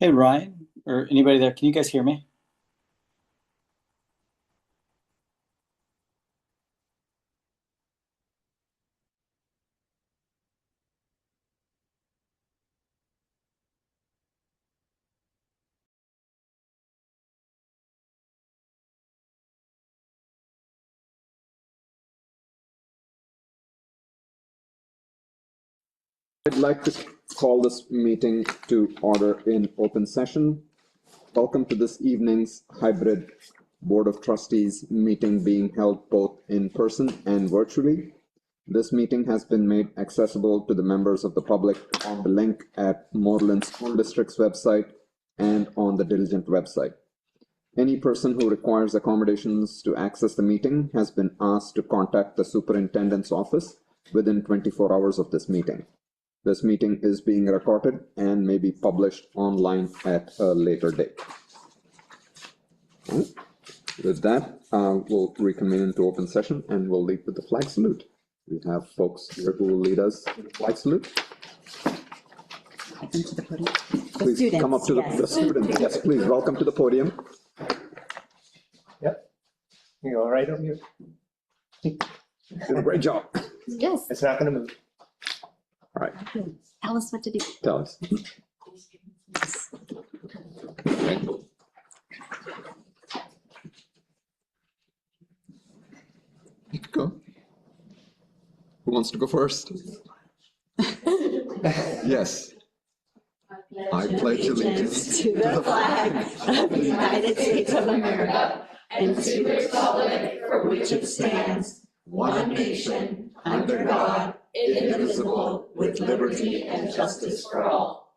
Hey, Ryan, or anybody there, can you guys hear me? I'd like to call this meeting to order in open session. Welcome to this evening's hybrid Board of Trustees meeting being held both in person and virtually. This meeting has been made accessible to the members of the public on the link at Moreland School District's website and on the Diligent website. Any person who requires accommodations to access the meeting has been asked to contact the superintendent's office within 24 hours of this meeting. This meeting is being recorded and may be published online at a later date. With that, we'll reconvene into open session and we'll lead with the flag salute. We have folks here who will lead us in the flag salute. Into the podium. Please come up to the students. Yes, please, welcome to the podium. Yep. You go right over here. Did a great job. Yes. It's not gonna move. All right, Tell us what to do. tell us. You can go. Who wants to go first? Yes. I pledge allegiance To the flag of the United States of America and to the republic for which it stands, one nation, under God, indivisible, with liberty and justice for all.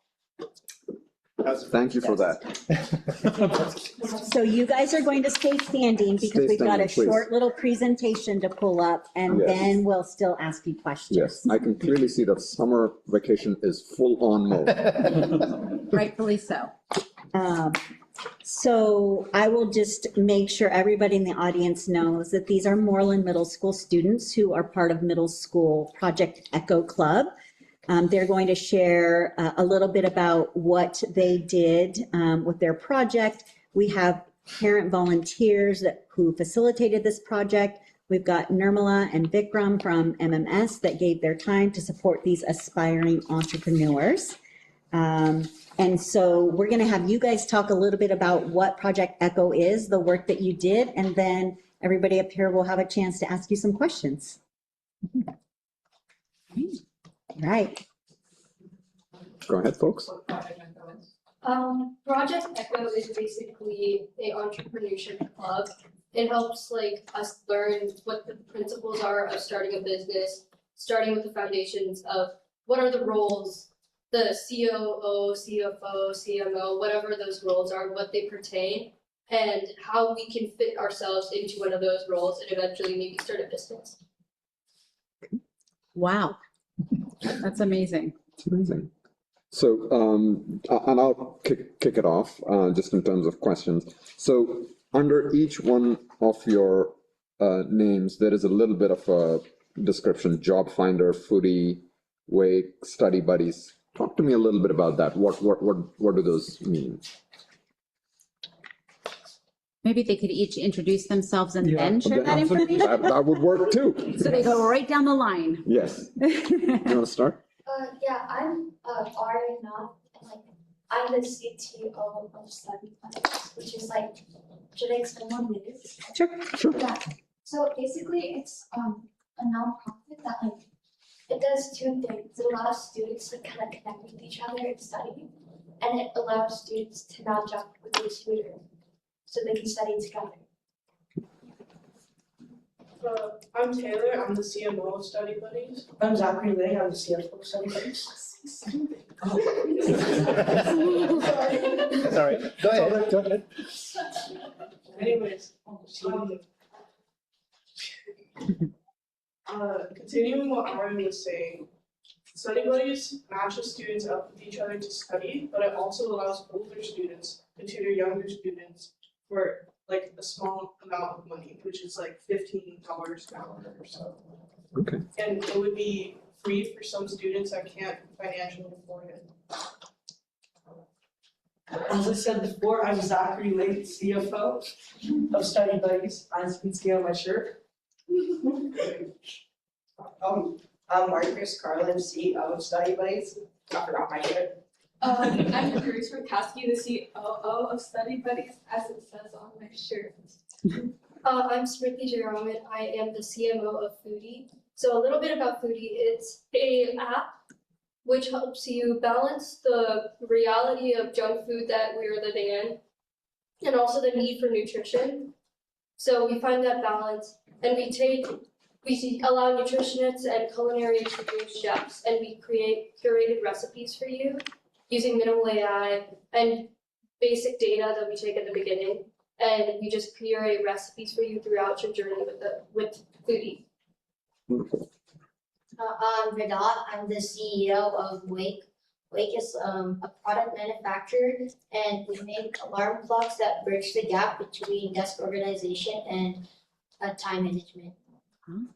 Thank you for that. So you guys are going to stay standing because Stay we've got a standing, please. short little presentation to pull up and Yes. then we'll still ask you questions. Yes, I can clearly see that summer vacation is full on mode. Rightfully so. So I will just make sure everybody in the audience knows that these are Moreland Middle School students who are part of Middle School Project Echo Club. They're going to share a little bit about what they did with their project. We have parent volunteers who facilitated this project. We've got Nirmala and Vikram from MMS that gave their time to support these aspiring entrepreneurs. And so we're going to have you guys talk a little bit about what Project Echo is, the work that you did, and then everybody up here will have a chance to ask you some questions. Right. Go ahead, folks. Project Echo is basically a entrepreneurship club. It helps like us learn what the principles are of starting a business, starting with the foundations of what are the roles, the COO, CFO, CMO, whatever those roles are, what they pertain, and how we can fit ourselves into one of those roles and eventually maybe start a business. Wow. That's amazing. It's amazing. So, and I'll kick it off just in terms of questions. So under each one of your names, there is a little bit of a description: job finder, foodie, wake, study buddies. Talk to me a little bit about that. What do those mean? Maybe they could each introduce themselves and then share that information. That would work too. So they go right down the line. Yes. You want to start? Yeah, I'm Ari Nath, and like I'm the CTO of Study Buddies, which is like, should I explain what it is? Sure. Yeah. So basically, it's a nonprofit that like it does two things. It allows students to kind of connect with each other and study, and it allows students to not jump with their tutor, so they can study together. I'm Taylor, I'm the CMO of Study Buddies. I'm Zachary Lee, I'm the CFO of Study Buddies. Sorry, go ahead. Anyways, continuing what Aaron was saying, Study Buddies matches students up with each other to study, but it also allows older students to tutor younger students for like a small amount of money, which is like $15 an hour or so. Okay. And it would be free for some students that can't financially afford it. As I said before, I'm Zachary Lake, CFO of Study Buddies, as you can see on my shirt. I'm Marcus Carlin, CEO of Study Buddies. I forgot my shirt. I'm Grace Rakowski, the COO of Study Buddies, as it says on my shirt. I'm Smriti Jairam, and I am the CMO of Foodie. So a little bit about Foodie. It's an app which helps you balance the reality of junk food that we're living in and also the need for nutrition. So we find that balance, and we allow nutritionists and culinary experienced chefs, and we create curated recipes for you using minimal AI and basic data that we take at the beginning. And we just curate recipes for you throughout your journey with Foodie. Wonderful. I'm Vedat. I'm the CEO of Wake. Wake is a product manufacturer, and we make alarm clocks that bridge the gap between desk organization and time management. I'm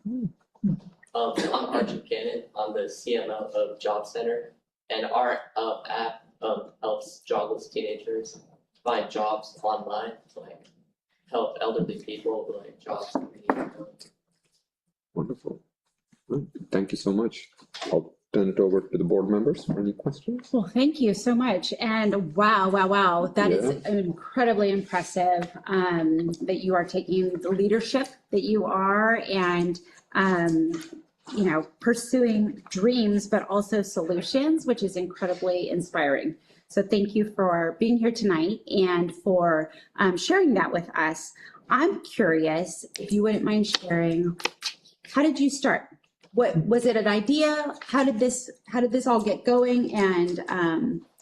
Archie Cannon. I'm the CMO of Job Center, and our app helps jobless teenagers find jobs online to like help elderly people with like jobs. Wonderful. Well, thank you so much. I'll turn it over to the board members for any questions. Well, thank you so much. And wow. That is incredibly impressive that you are taking the leadership that you are and, pursuing dreams, but also solutions, which is incredibly inspiring. So thank you for being here tonight and for sharing that with us. I'm curious if you wouldn't mind sharing, how did you start? What was it, an idea? How did this all get going, and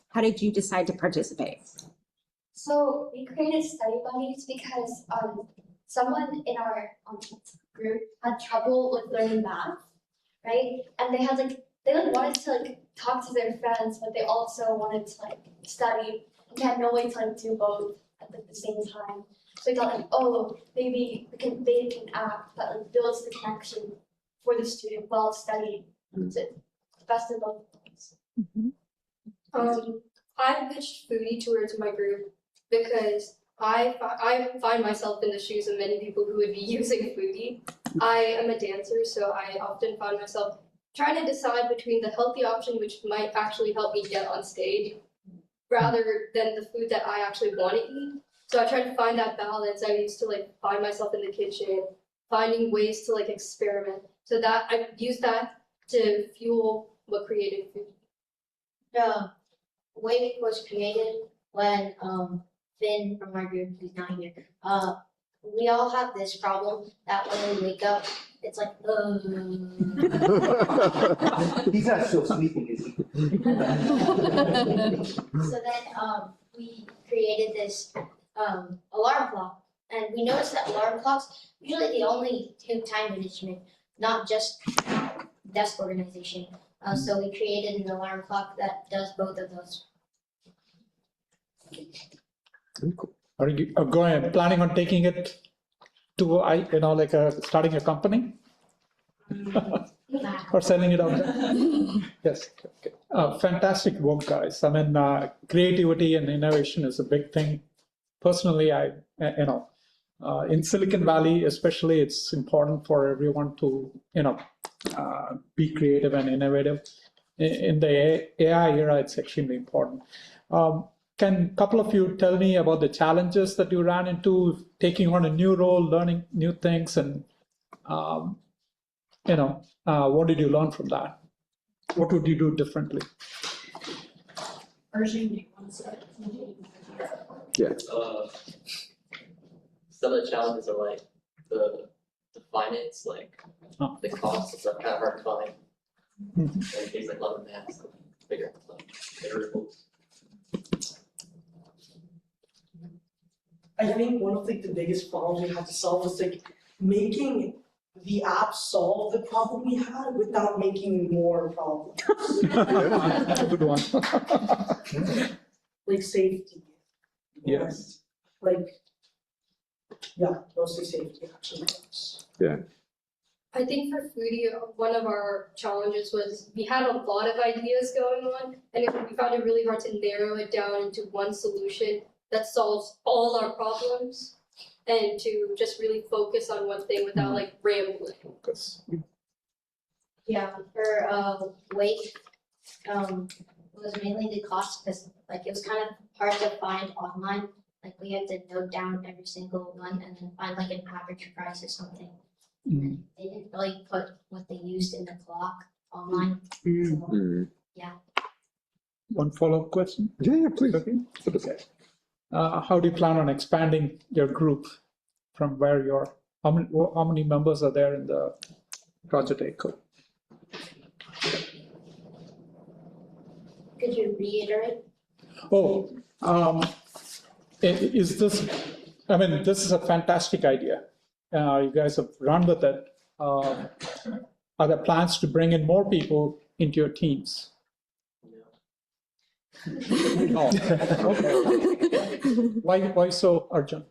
how did you decide to participate? So we created Study Buddies because someone in our group had trouble with learning math, right? And they wanted to talk to their friends, but they also wanted to study, and they had no way to do both at the same time. So we thought maybe we can make an app that builds the connection for the student while studying. So best of both worlds. I pitched Foodie towards my group because I find myself in the shoes of many people who would be using Foodie. I am a dancer, so I often find myself trying to decide between the healthy option, which might actually help me get on stage, rather than the food that I actually want to eat. So I tried to find that balance. I used to find myself in the kitchen, finding ways to experiment. So that I used that to fuel what created Foodie. The Wake was created when Finn from our group, who's not here, we all have this problem that when we wake up, it's like, He's not still sleeping, is he? So then we created this alarm clock, and we noticed that alarm clocks usually they only do time management, not just desk organization. So we created an alarm clock that does both of those. Are you planning on taking it to starting a company or selling it out there? Yes. Okay. Fantastic work, guys. I mean, creativity and innovation is a big thing. Personally, in Silicon Valley, especially, it's important for everyone to, be creative and innovative. In the AI era, it's extremely important. Can a couple of you tell me about the challenges that you ran into taking on a new role, learning new things, and what did you learn from that? What would you do differently? Yeah. Some of the challenges are the finance, the costs is kind of hard to find. And things like love and math, bigger rules. I think one of the biggest problems we had to solve was making the app solve the problem we had without making more problems. That's a good one. Safety. Yes. Yeah, mostly safety actually. Yeah. I think for Foodie, one of our challenges was we had a lot of ideas going on, and we found it really hard to narrow it down into one solution that solves all our problems, and to just really focus on one thing without like rambling. Yeah, for weight, it was mainly the cost because like it was kind of hard to find online. Like we had to note down every single one and then find like an average price or something. Mm. They didn't really put what they used in the clock online. Mm. Yeah. One follow-up question? Yeah, please. Okay. How do you plan on expanding your group from where you're? How many members are there in the Project ECHO? Could you reiterate? Oh, is this? I mean, this is a fantastic idea. You guys have run with it. Are there plans to bring in more people into your teams? No. Okay. Why so, Arjun?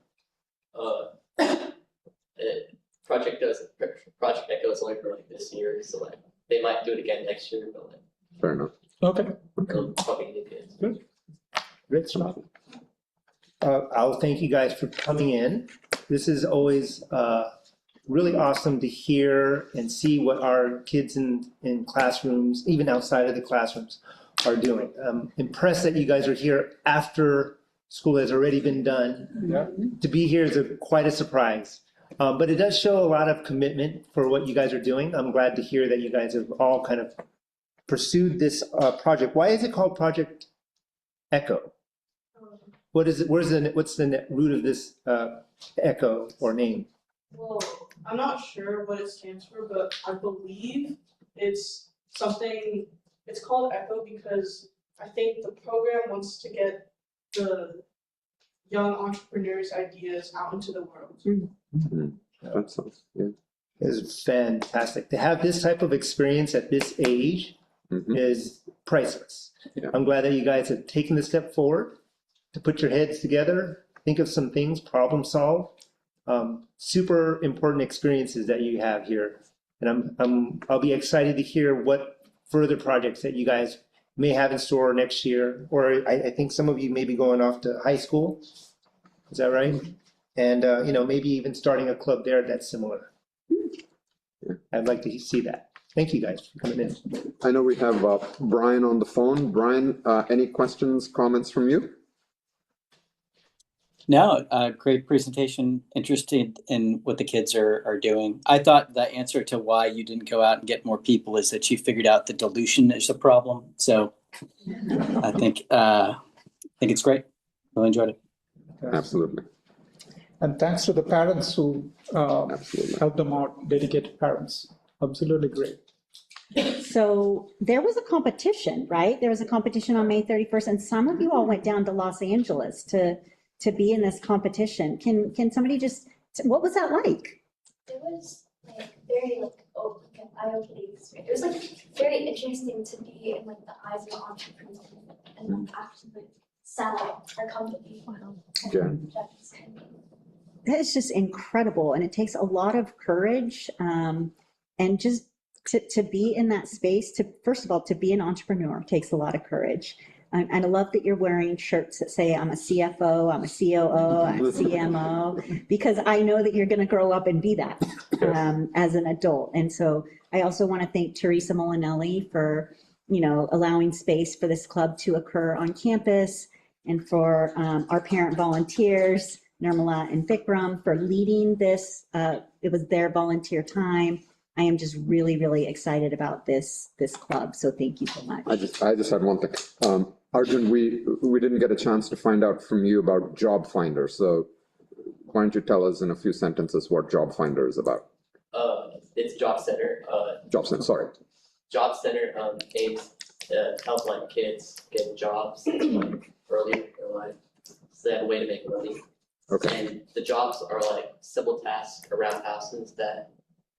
Project ECHO is only for like this year, so like they might do it again next year, but like Fair enough. Okay. probably new kids. Good. Great stuff. I'll thank you guys for coming in. This is always really awesome to hear and see what our kids in classrooms, even outside of the classrooms, are doing. I'm impressed that you guys are here after school has already been done. Yeah. To be here is quite a surprise. But it does show a lot of commitment for what you guys are doing. I'm glad to hear that you guys have all kind of pursued this project. Why is it called Project ECHO? What is it? What's the root of this ECHO or name? Well, I'm not sure what it stands for, but I believe it's something, it's called ECHO because I think the program wants to get the young entrepreneurs' ideas out into the world. Mm-hmm. That sounds good. Is fantastic. To have this type of experience at this age is priceless. Yeah. I'm glad that you guys have taken the step forward to put your heads together, think of some things, problem solve. Super important experiences that you have here. And I'll be excited to hear what further projects that you guys may have in store next year. Or I think some of you may be going off to high school. Is that right? And maybe even starting a club there that's similar. I'd like to see that. Thank you guys for coming in. I know we have Brian on the phone. Brian, any questions, comments from you? No, great presentation. Interested in what the kids are doing. I thought the answer to why you didn't go out and get more people is that you figured out the dilution is a problem. So I think it's great. Really enjoyed it. Absolutely. And thanks to the parents who helped them out, dedicated parents. Absolutely great. So there was a competition, right? There was a competition on May 31st, and some of you all went down to Los Angeles to be in this competition. Can somebody just, what was that like? It was like very eye-opening experience. It was like very interesting to be in like the eyes of entrepreneurs and like actually sell our company. Yeah. That is just incredible, and it takes a lot of courage, and just to be in that space. First of all, to be an entrepreneur takes a lot of courage. And I love that you're wearing shirts that say, I'm a CFO, I'm a COO, I'm a CMO, because I know that you're going to grow up and be that as an adult. And so I also want to thank Teresa Molinelli for, allowing space for this club to occur on campus, and for our parent volunteers, Nirmala and Vikram, for leading this. It was their volunteer time. I am just really, really excited about this club. So thank you so much. I just had one thing. Arjun, we didn't get a chance to find out from you about Job Finder. So why don't you tell us in a few sentences what Job Finder is about? It's Job Center. Job Center, sorry. Job Center aims to help like kids get jobs like early in their life, so they have a way to make money. Okay. And the jobs are like simple tasks around houses that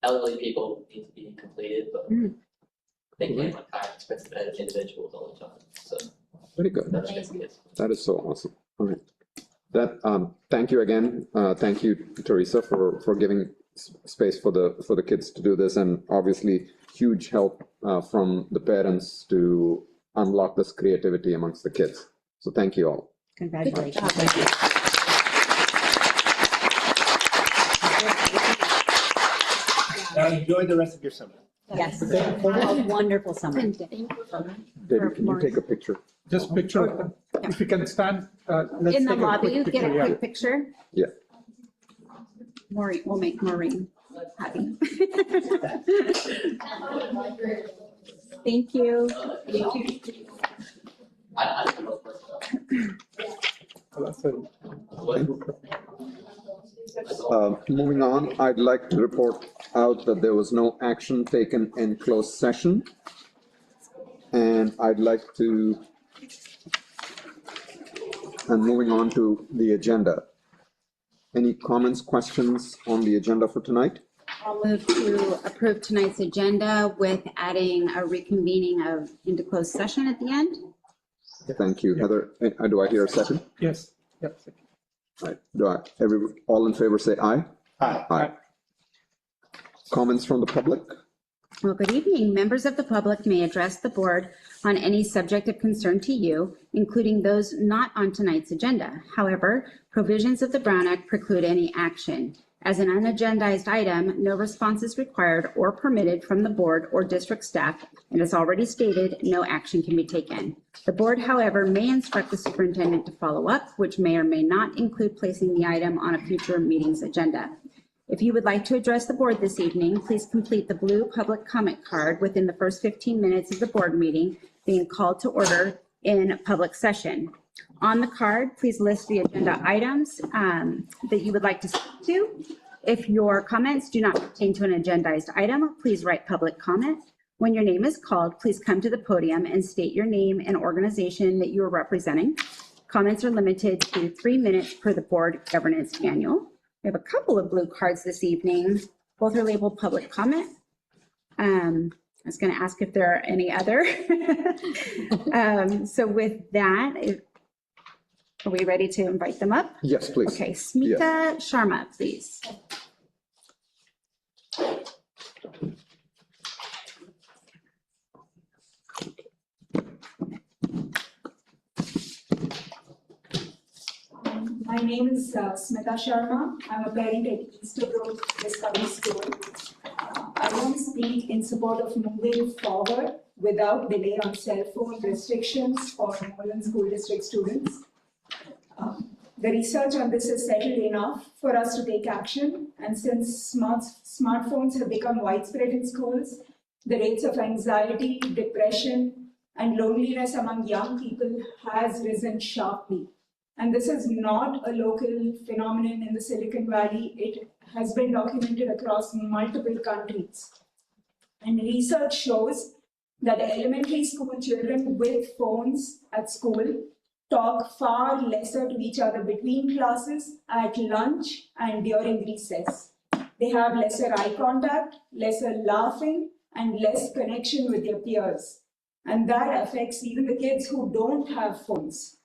elderly people need to be completed, but they can't like hire expensive individuals all the time. So very good. Amazing. That is so awesome. All right. That thank you again. Thank you, Teresa, for giving space for the kids to do this, and obviously huge help from the parents to unlock this creativity amongst the kids. So thank you all. Congratulations. Now enjoy the rest of your summer. Yes, have a wonderful summer. David, can you take a picture? Just picture, if you can stand, let's In the take a lobby, quick get a picture, yeah. quick picture. Yeah. Maureen, we'll make Maureen happy. Thank you. Moving on, I'd like to report out that there was no action taken in closed session. And I'd like to, and moving on to the agenda. Any comments, questions on the agenda for tonight? I'll move to approve tonight's agenda with adding a reconvening into closed session at the end. Thank you, Heather. Do I hear a second? Yes, yep. Right. All in favor say aye? Aye. Aye. Comments from the public? Well, good evening. Members of the public may address the board on any subject of concern to you, including those not on tonight's agenda. However, provisions of the Brown Act preclude any action. As an unagendized item, no response is required or permitted from the board or district staff, and as already stated, no action can be taken. The board, however, may instruct the superintendent to follow up, which may or may not include placing the item on a future meeting's agenda. If you would like to address the board this evening, please complete the blue public comment card within the first 15 minutes of the board meeting being called to order in public session. On the card, please list the agenda items that you would like to speak to. If your comments do not pertain to an agendized item, please write public comment. When your name is called, please come to the podium and state your name and organization that you are representing. Comments are limited to 3 minutes per the board governance manual. We have a couple of blue cards this evening. Both are labeled public comment. I was going to ask if there are any other. So with that, are we ready to invite them up? Yes, please. Okay, Smita Sharma, please. My name is Smita Sharma. I'm a parent at Easterbrook Discovery School. I want to speak in support of moving forward without delay on cell phone restrictions for Moreland School District students. The research on this is settled enough for us to take action, and since smartphones have become widespread in schools, the rates of anxiety, depression, and loneliness among young people has risen sharply. And this is not a local phenomenon in the Silicon Valley. It has been documented across multiple countries. And research shows that elementary school children with phones at school talk far lesser to each other between classes, at lunch, and during recess. They have lesser eye contact, lesser laughing, and less connection with their peers. And that affects even the kids who don't have phones.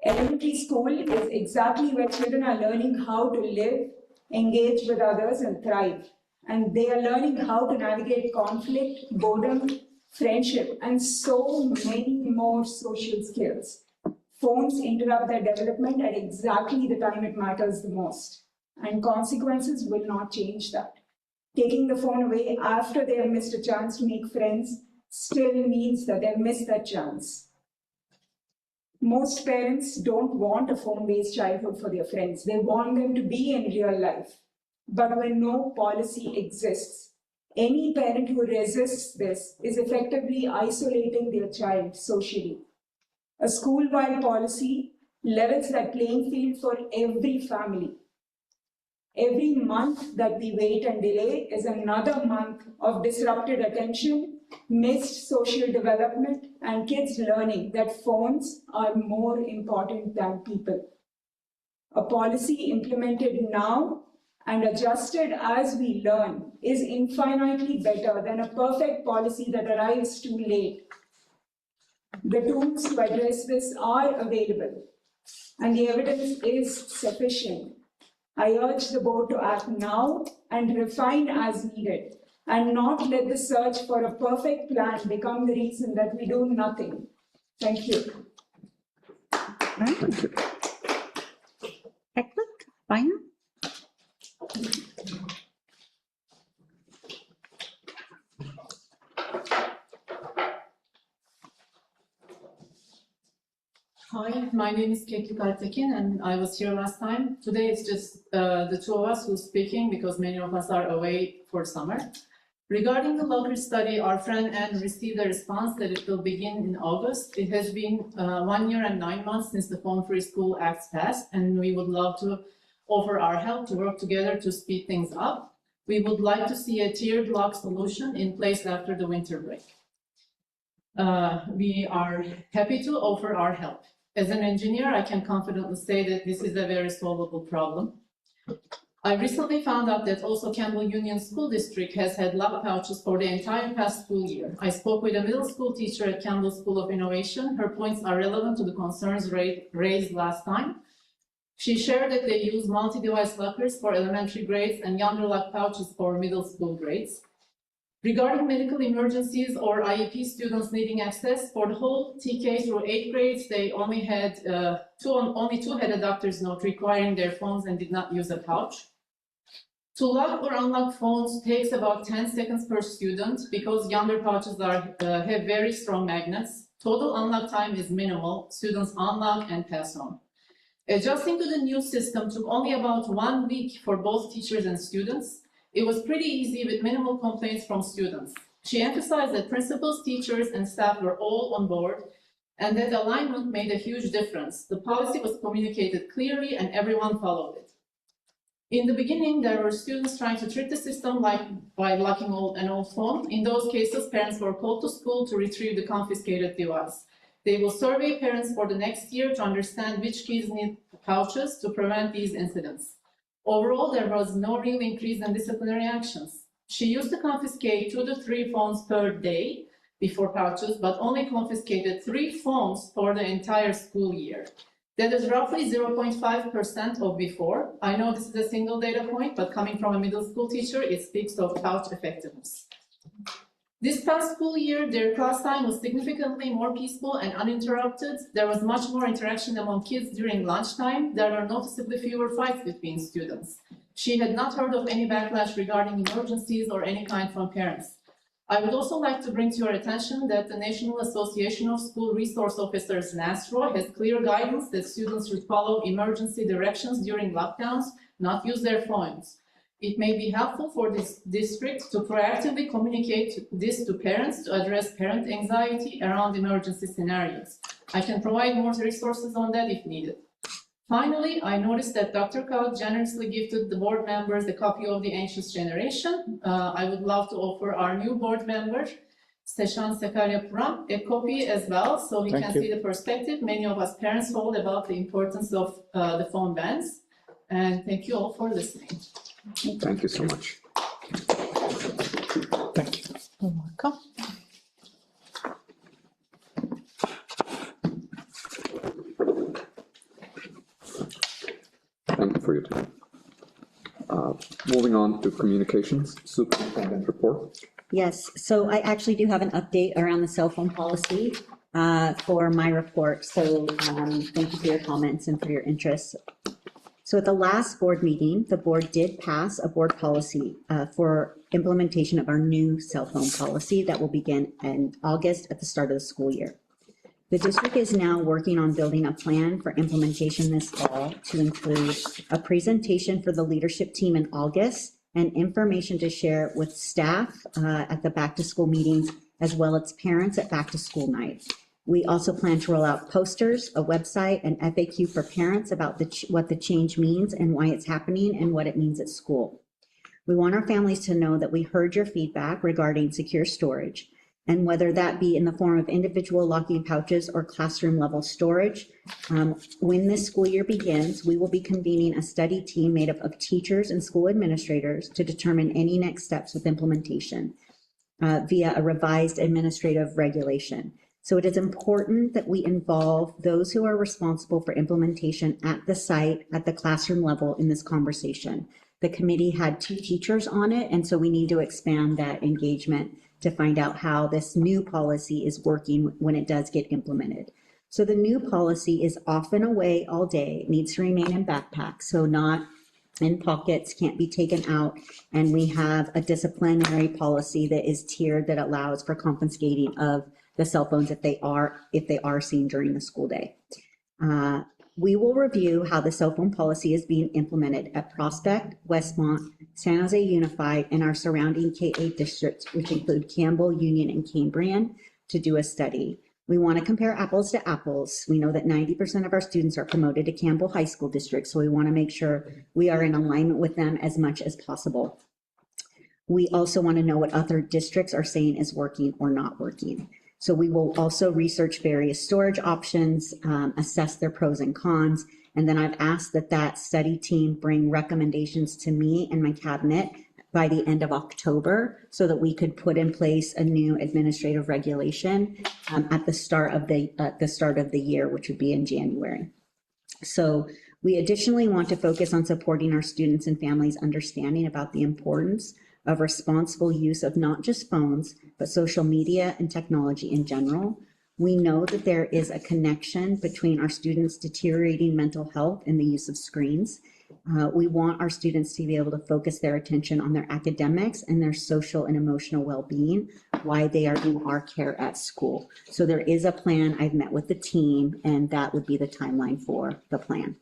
Elementary school is exactly where children are learning how to live, engage with others, and thrive. And they are learning how to navigate conflict, boredom, friendship, and so many more social skills. Phones interrupt their development at exactly the time it matters the most. And consequences will not change that. Taking the phone away after they have missed a chance to make friends still means that they've missed that chance. Most parents don't want a phone-based childhood for their friends. They want them to be in real life. But when no policy exists, any parent who resists this is effectively isolating their child socially. A school-wide policy levels that playing field for every family. Every month that we wait and delay is another month of disrupted attention, missed social development, and kids learning that phones are more important than people. A policy implemented now and adjusted as we learn is infinitely better than a perfect policy that arrives too late. The tools to address this are available, and the evidence is sufficient. I urge the board to act now and refine as needed, and not let the search for a perfect plan become the reason that we do nothing. Thank you. Excellent. Fine. Hi, my name is Keklik Altekin, and I was here last time. Today it's just the two of us who's speaking because many of us are away for summer. Regarding the locker study, our friend Anne received a response that it will begin in August. It has been 1 year and 9 months since the Phone Free School Act passed, and we would love to offer our help to work together to speed things up. We would like to see a tiered lock solution in place after the winter break. We are happy to offer our help. As an engineer, I can confidently say that this is a very solvable problem. I recently found out that also Campbell Union School District has had lock pouches for the entire past school year. I spoke with a middle school teacher at Campbell School of Innovation. Her points are relevant to the concerns raised last time. She shared that they use multi-device lockers for elementary grades and Yonder lock pouches for middle school grades. Regarding medical emergencies or IEP students needing access, for the whole TK through 8th grades, they only two had a doctor's note requiring their phones and did not use a pouch. To lock or unlock phones takes about 10 seconds per student because Yonder pouches have very strong magnets. Total unlock time is minimal. Students unlock and pass on. Adjusting to the new system took only about 1 week for both teachers and students. It was pretty easy with minimal complaints from students. She emphasized that principals, teachers, and staff were all on board and that alignment made a huge difference. The policy was communicated clearly and everyone followed it. In the beginning, there were students trying to trick the system by locking an old phone. In those cases, parents were called to school to retrieve the confiscated device. They will survey parents for the next year to understand which kids need pouches to prevent these incidents. Overall, there was no real increase in disciplinary actions. She used to confiscate 2 to 3 phones per day before pouches, but only confiscated 3 phones for the entire school year. That is roughly 0.5% of before. I know this is a single data point, but coming from a middle school teacher, it speaks of pouch effectiveness. This past school year, their class time was significantly more peaceful and uninterrupted. There was much more interaction among kids during lunchtime. There were noticeably fewer fights between students. She had not heard of any backlash regarding emergencies or any kind from parents. I would also like to bring to your attention that the National Association of School Resource Officers, NASRO, has clear guidance that students should follow emergency directions during lockdowns, not use their phones. It may be helpful for this district to proactively communicate this to parents to address parent anxiety around emergency scenarios. I can provide more resources on that if needed. Finally, I noticed that Dr. Kal generously gifted the board members a copy of The Anxious Generation. I would love to offer our new board member, Seshan Sakaryapuram, a copy as well, so we can see the perspective many of us parents hold about the importance of the phone bans. And thank you all for listening. Thank you so much. Thank you. You're welcome. Thank you for your time. Moving on to communications, superintendent report. Yes, so I actually do have an update around the cell phone policy for my report. So thank you for your comments and for your interest. So at the last board meeting, the board did pass a board policy for implementation of our new cell phone policy that will begin in August at the start of the school year. The district is now working on building a plan for implementation this fall to include a presentation for the leadership team in August and information to share with staff at the back to school meetings, as well as parents at back to school night. We also plan to roll out posters, a website, and FAQ for parents about what the change means and why it's happening and what it means at school. We want our families to know that we heard your feedback regarding secure storage, and whether that be in the form of individual locking pouches or classroom level storage. When this school year begins, we will be convening a study team made up of teachers and school administrators to determine any next steps with implementation via a revised administrative regulation. So it is important that we involve those who are responsible for implementation at the site, at the classroom level in this conversation. The committee had 2 teachers on it, and so we need to expand that engagement to find out how this new policy is working when it does get implemented. So the new policy is often away all day. It needs to remain in backpacks, so not in pockets, can't be taken out. And we have a disciplinary policy that is tiered that allows for confiscating of the cell phones if they are seen during the school day. We will review how the cell phone policy is being implemented at Prospect, Westmont, San Jose Unified, and our surrounding K-8 districts, which include Campbell, Union, and Cambrian, to do a study. We want to compare apples to apples. We know that 90% of our students are promoted to Campbell High School District, so we want to make sure we are in alignment with them as much as possible. We also want to know what other districts are saying is working or not working. So we will also research various storage options, assess their pros and cons, and then I've asked that study team bring recommendations to me and my cabinet by the end of October so that we could put in place a new administrative regulation at the start of the year, which would be in January. So we additionally want to focus on supporting our students and families' understanding about the importance of responsible use of not just phones, but social media and technology in general. We know that there is a connection between our students' deteriorating mental health and the use of screens. We want our students to be able to focus their attention on their academics and their social and emotional well-being while they are in our care at school. So there is a plan. I've met with the team, and that would be the timeline for the plan.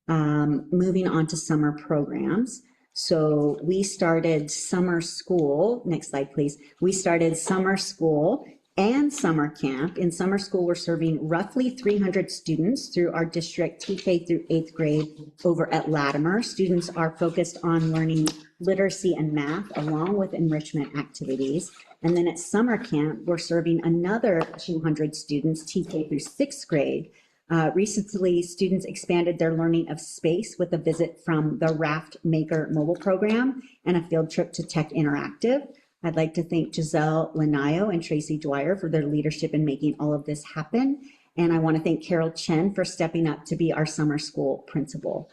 Moving on to summer programs. So we started summer school. Next slide, please. We started summer school and summer camp. In summer school, we're serving roughly 300 students through our district TK through 8th grade over at Latimer. Students are focused on learning literacy and math along with enrichment activities. And then at summer camp, we're serving another 200 students TK through 6th grade. Recently, students expanded their learning of space with a visit from the Raft Maker mobile program and a field trip to Tech Interactive. I'd like to thank Giselle Lanayo and Tracy Dwyer for their leadership in making all of this happen. And I want to thank Carol Chen for stepping up to be our summer school principal.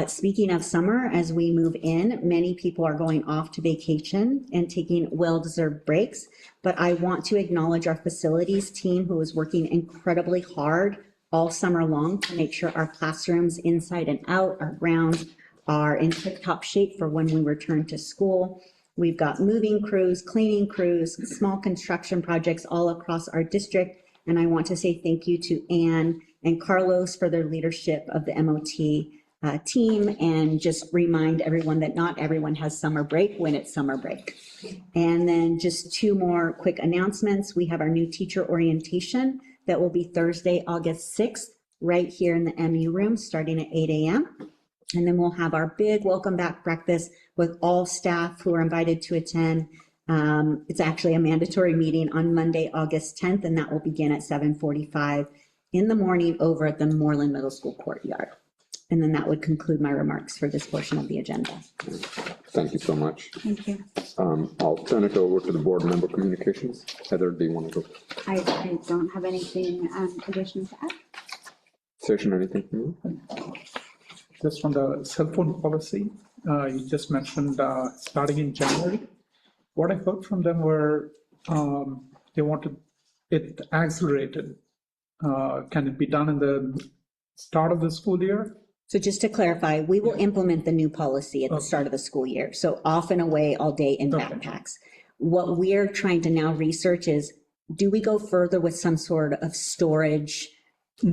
Speaking of summer, as we move in, many people are going off to vacation and taking well-deserved breaks. But I want to acknowledge our facilities team who is working incredibly hard all summer long to make sure our classrooms inside and out, our grounds are in tip-top shape for when we return to school. We've got moving crews, cleaning crews, small construction projects all across our district. And I want to say thank you to Anne and Carlos for their leadership of the MOT team, and just remind everyone that not everyone has summer break when it's summer break. And then just 2 more quick announcements. We have our new teacher orientation that will be Thursday, August 6th, right here in the MU room, starting at 8 a.m. And then we'll have our big welcome back breakfast with all staff who are invited to attend. It's actually a mandatory meeting on Monday, August 10th, and that will begin at 7:45 in the morning over at the Moreland Middle School courtyard. And then that would conclude my remarks for this portion of the agenda. Thank you so much. Thank you. I'll turn it over to the board member communications. Heather, do you want to go? I don't have anything additional to add. Session, anything from you? Just on the cell phone policy, you just mentioned starting in January. What I heard from them were they wanted it accelerated. Can it be done in the start of the school year? So just to clarify, we will implement the new policy at the start of the school year. So off and away all day in backpacks. What we're trying to now research is, do we go further with some sort of storage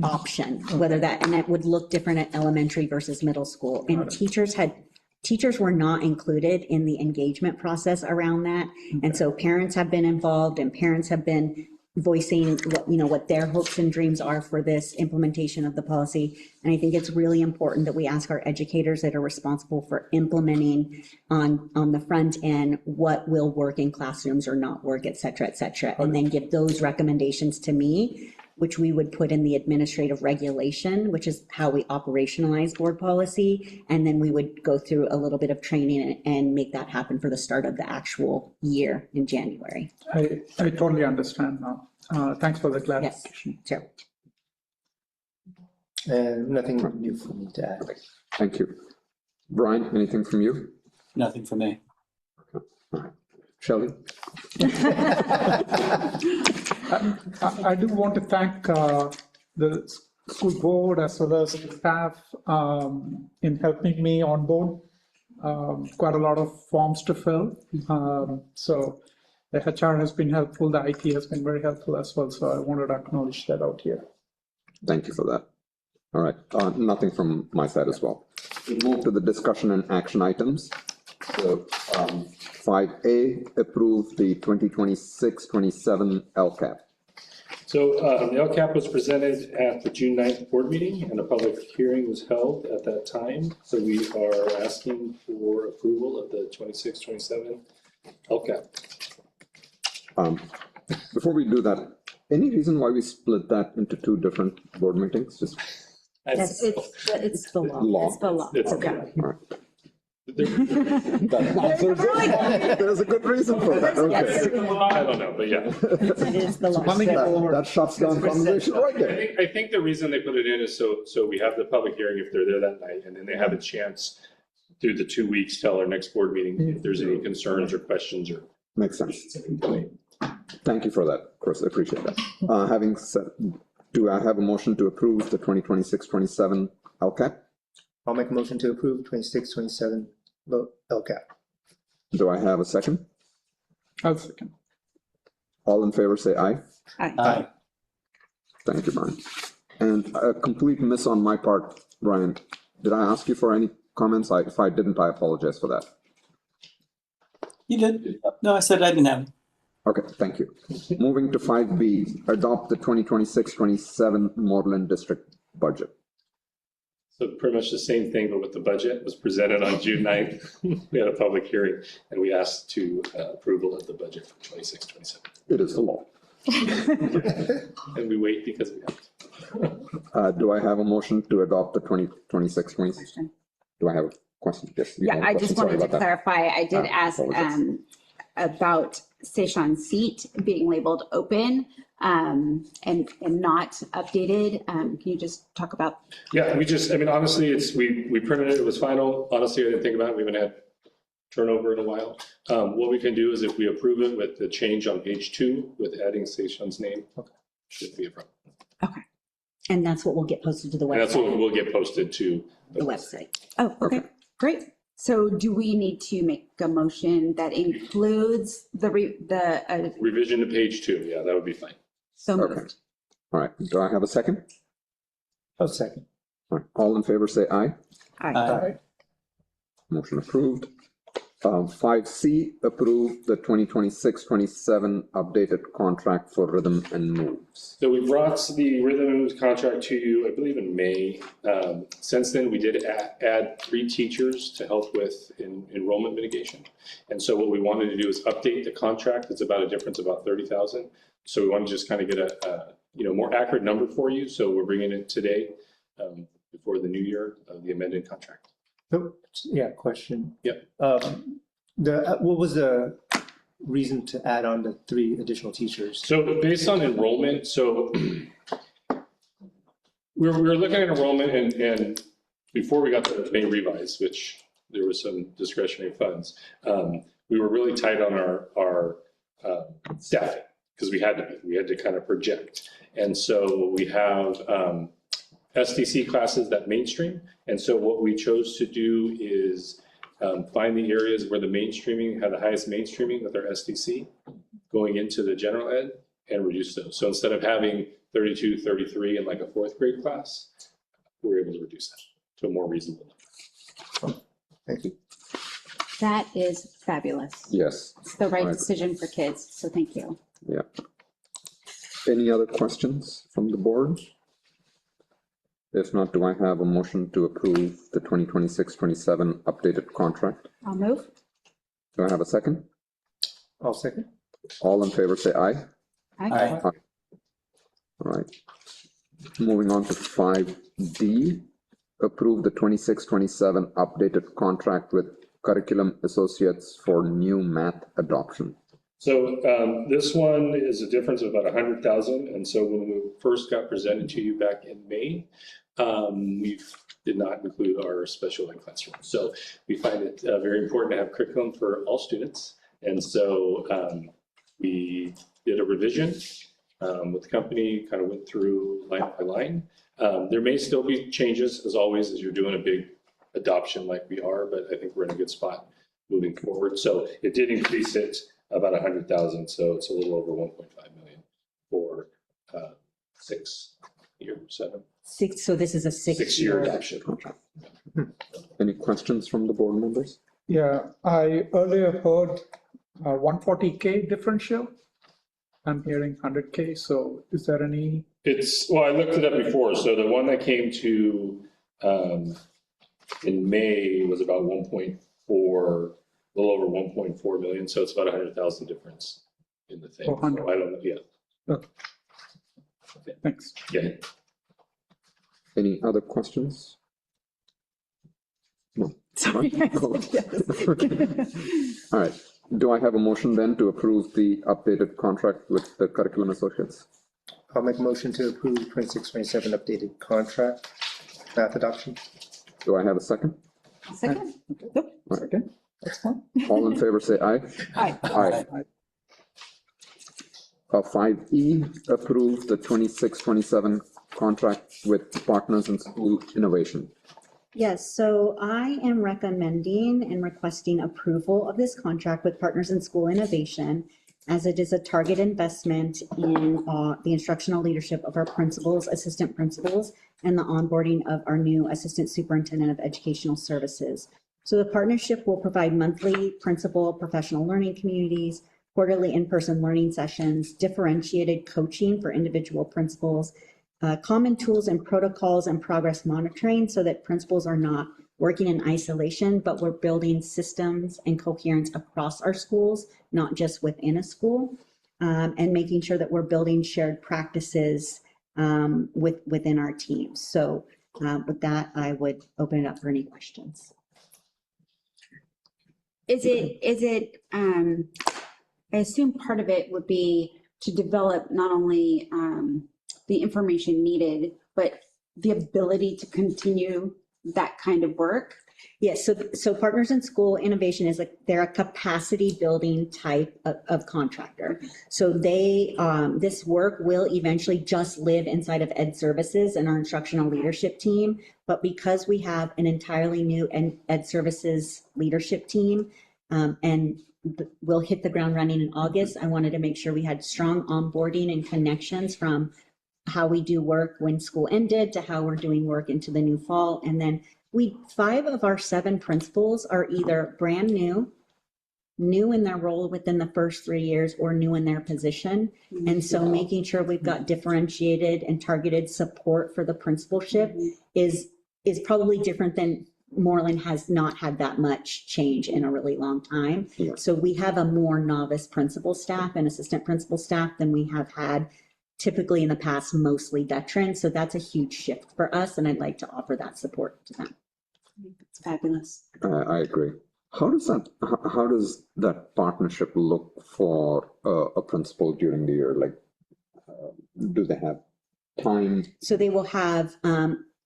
option, whether that, and that would look different at elementary versus middle school. And teachers were not included in the engagement process around that. And so parents have been involved, and parents have been voicing what their hopes and dreams are for this implementation of the policy. And I think it's really important that we ask our educators that are responsible for implementing on the front end what will work in classrooms or not work, et cetera, and then give those recommendations to me, which we would put in the administrative regulation, which is how we operationalize board policy. And then we would go through a little bit of training and make that happen for the start of the actual year in January. I totally understand now. Thanks for the clarification. Sure. And nothing new for me to add. Thank you. Brian, anything from you? Nothing for me. Shelley? I do want to thank the school board as well as the staff in helping me on board. Quite a lot of forms to fill. So the HR has been helpful, the IT has been very helpful as well. So I wanted to acknowledge that out here. Thank you for that. All right, nothing from my side as well. We move to the discussion and action items. So 5A, approve the 2026-27 LCAP. So the LCAP was presented at the June 9th board meeting and a public hearing was held at that time. So we are asking for approval of the 26-27 LCAP. Before we do that, any reason why we split that into two different board meetings? Just Yes, it's the law. It's the law. It's Okay. all right. There's a good reason for that. Okay. I don't know, but yeah. It is the law. That shuts down conversation right there. I think the reason they put it in is so we have the public hearing if they're there that night, and then they have a chance through the 2 weeks till our next board meeting if there's any concerns or questions or. Makes sense. Thank you for that, Chris. I appreciate that. Having said, do I have a motion to approve the 2026-27 LCAP? I'll make a motion to approve 26-27 LCAP. Do I have a second? I'll second. All in favor, say aye. Aye. Thank you, Brian. And a complete miss on my part, Brian. Did I ask you for any comments? If I didn't, I apologize for that. You did. No, I said I didn't have. Okay, thank you. Moving to 5B, adopt the 2026-27 Moreland District budget. So pretty much the same thing, but with the budget was presented on June 9th. We had a public hearing and we asked to approval of the budget for 26-27. It is the law. And we wait because we have to. Do I have a motion to adopt the 2026-27? Do I have a question? Yes. you Yeah, have a I question. just Sorry wanted to about that. clarify, I did ask apologize. about Seishan's seat being labeled open and not updated. Can you just talk about? Yeah, I mean, honestly, we printed it, it was final. Honestly, I didn't think about it. We haven't had turnover in a while. What we can do is if we approve it with the change on page 2 with adding Seishan's name, should be a problem. Okay. And that's what will get posted to the website. And that's what will get posted to the website. Oh, okay, great. So do we need to make a motion that includes the revision to page 2? Yeah, that would be fine. So moved. Okay. All right. Do I have a second? I'll second. All right. All in favor, say aye. Aye. Motion approved. 5C, approve the 2026-27 updated contract for Rhythm and Moves. So we brought the Rhythm and Moves contract to you, I believe in May. Since then, we did add 3 teachers to help with enrollment mitigation. And so what we wanted to do is update the contract. It's about a difference of about $30,000. So we want to just kind of get a more accurate number for you. So we're bringing it today before the new year of the amended contract. So, yeah, question. Yep. What was the reason to add on the 3 additional teachers? So based on enrollment, so we were looking at enrollment and before we got the May revise, which there was some discretionary funds, we were really tight on our staffing because we had to kind of project. And so we have STC classes that mainstream. And so what we chose to do is find the areas where the mainstreaming had the highest mainstreaming with our STC going into the general ed and reduce those. So instead of having 32, 33 in like a 4th grade class, we were able to reduce that to a more reasonable number. Thank you. That is fabulous. Yes. It's the right decision for kids, so thank you. Yeah. Any other questions from the board? If not, do I have a motion to approve the 2026-27 updated contract? I'll move. Do I have a second? I'll second. All in favor, say aye. Aye. All right. Moving on to 5D, approve the 26-27 updated contract with Curriculum Associates for new math adoption. So this one is a difference of about 100,000. And so when we first got presented to you back in May, we did not include our special ed classroom. So we find it very important to have curriculum for all students. And so we did a revision with the company, kind of went through line by line. There may still be changes, as always, as you're doing a big adoption like we are, but I think we're in a good spot moving forward. So it did increase it about 100,000, so it's a little over 1.5 million for 6 years, 7. So this is a 6-year adoption. Any questions from the board members? Yeah, I earlier heard 140K differential. I'm hearing 100K, so is there any? Well, I looked it up before. So the one that came to in May was about 1.4, a little over 1.4 million. So it's about 100,000 difference in the thing. So I don't know. Yeah. Okay. Thanks. Yeah. Any other questions? No. Sorry. All right. Do I have a motion then to approve the updated contract with the Curriculum Associates? I'll make a motion to approve 26-27 updated contract, math adoption. Do I have a second? Second. Second. That's fine. All in favor, say aye. Aye. Aye. 5E, approve the 26-27 contract with Partners in School Innovation. Yes, so I am recommending and requesting approval of this contract with Partners in School Innovation, as it is a target investment in the instructional leadership of our principals, assistant principals, and the onboarding of our new assistant superintendent of educational services. So the partnership will provide monthly principal professional learning communities, quarterly in-person learning sessions, differentiated coaching for individual principals, common tools and protocols and progress monitoring so that principals are not working in isolation, but we're building systems and coherence across our schools, not just within a school, and making sure that we're building shared practices within our teams. So with that, I would open it up for any questions. Is it, I assume part of it would be to develop not only the information needed, but the ability to continue that kind of work? Yes, so Partners in School Innovation is they're a capacity building type of contractor. So they, this work will eventually just live inside of Ed Services and our instructional leadership team. But because we have an entirely new Ed Services leadership team, and we'll hit the ground running in August, I wanted to make sure we had strong onboarding and connections from how we do work when school ended to how we're doing work into the new fall. And then 5 of our 7 principals are either brand new in their role within the first 3 years, or new in their position. And so making sure we've got differentiated and targeted support for the principalship is probably different than Moreland has not had that much change in a really long time. Yeah. So we have a more novice principal staff and assistant principal staff than we have had typically in the past, mostly veterans. So that's a huge shift for us, and I'd like to offer that support to them. It's fabulous. I agree. How does that partnership look for a principal during the year? Like, do they have time? So they will have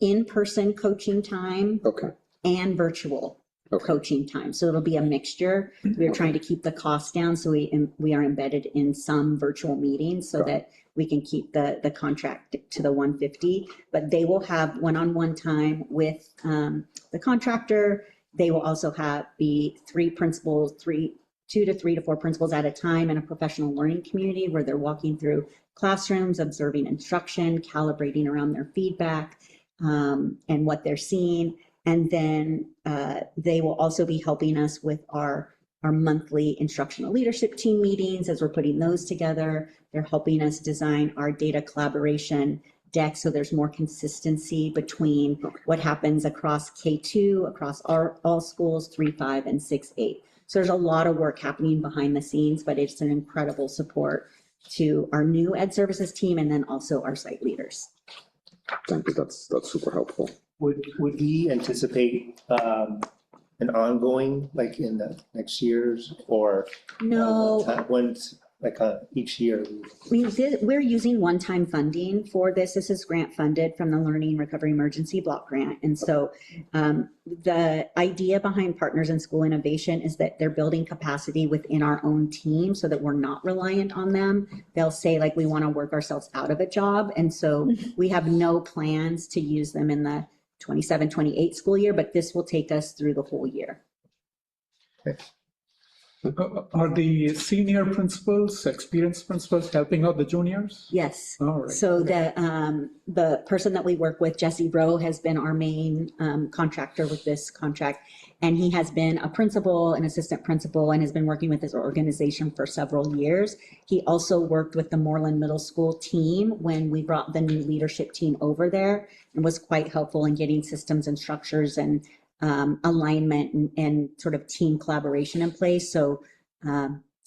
in-person coaching time. Okay. And virtual coaching time. So it'll be a mixture. We're trying to keep the costs down, so we are embedded in some virtual meetings so that we can keep the contract to the 150. But they will have one-on-one time with the contractor. They will also be 3 principals, 2 to 3 to 4 principals at a time in a professional learning community where they're walking through classrooms, observing instruction, calibrating around their feedback and what they're seeing. And then they will also be helping us with our monthly instructional leadership team meetings as we're putting those together. They're helping us design our data collaboration deck so there's more consistency between what happens across K2, across all schools, 3, 5, and 6, 8. So there's a lot of work happening behind the scenes, but it's an incredible support to our new Ed Services team and then also our site leaders. Thank you. That's super helpful. Would we anticipate an an ongoing, like in the next years, or No. once, like each year? I mean, we're using one-time funding for this. This is grant funded from the Learning Recovery Emergency Block Grant. And so the idea behind Partners in School Innovation is that they're building capacity within our own team so that we're not reliant on them. They'll say, like, we want to work ourselves out of a job. And so we have no plans to use them in the 27-28 school year, but this will take us through the whole year. Are the senior principals, experienced principals helping out the juniors? Yes. All right. So the person that we work with, Jesse Bro, has been our main contractor with this contract. And he has been a principal, an assistant principal, and has been working with this organization for several years. He also worked with the Moreland Middle School team when we brought the new leadership team over there, and was quite helpful in getting systems and structures and alignment and sort of team collaboration in place. So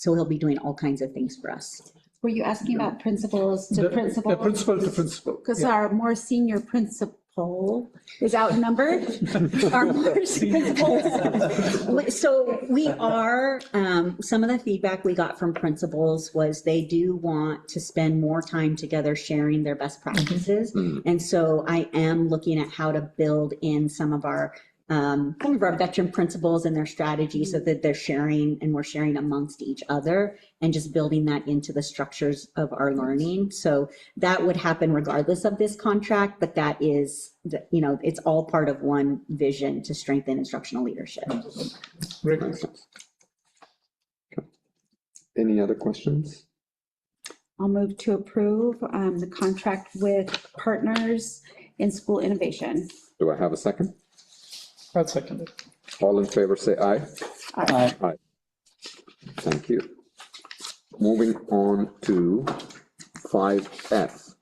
he'll be doing all kinds of things for us. Were you asking about principals to principal? The principal to principal. Because our more senior principal is outnumbered. Our more principals. So we are, some of the feedback we got from principals was they do want to spend more time together sharing their best practices. And so I am looking at how to build in some of our veteran principals and their strategies so that they're sharing and we're sharing amongst each other and just building that into the structures of our learning. So that would happen regardless of this contract, but that is, it's all part of one vision to strengthen instructional leadership. Great. Any other questions? I'll move to approve the contract with Partners in School Innovation. Do I have a second? I'll second it. All in favor, say aye. Aye. Aye. Thank you. Moving on to 5F,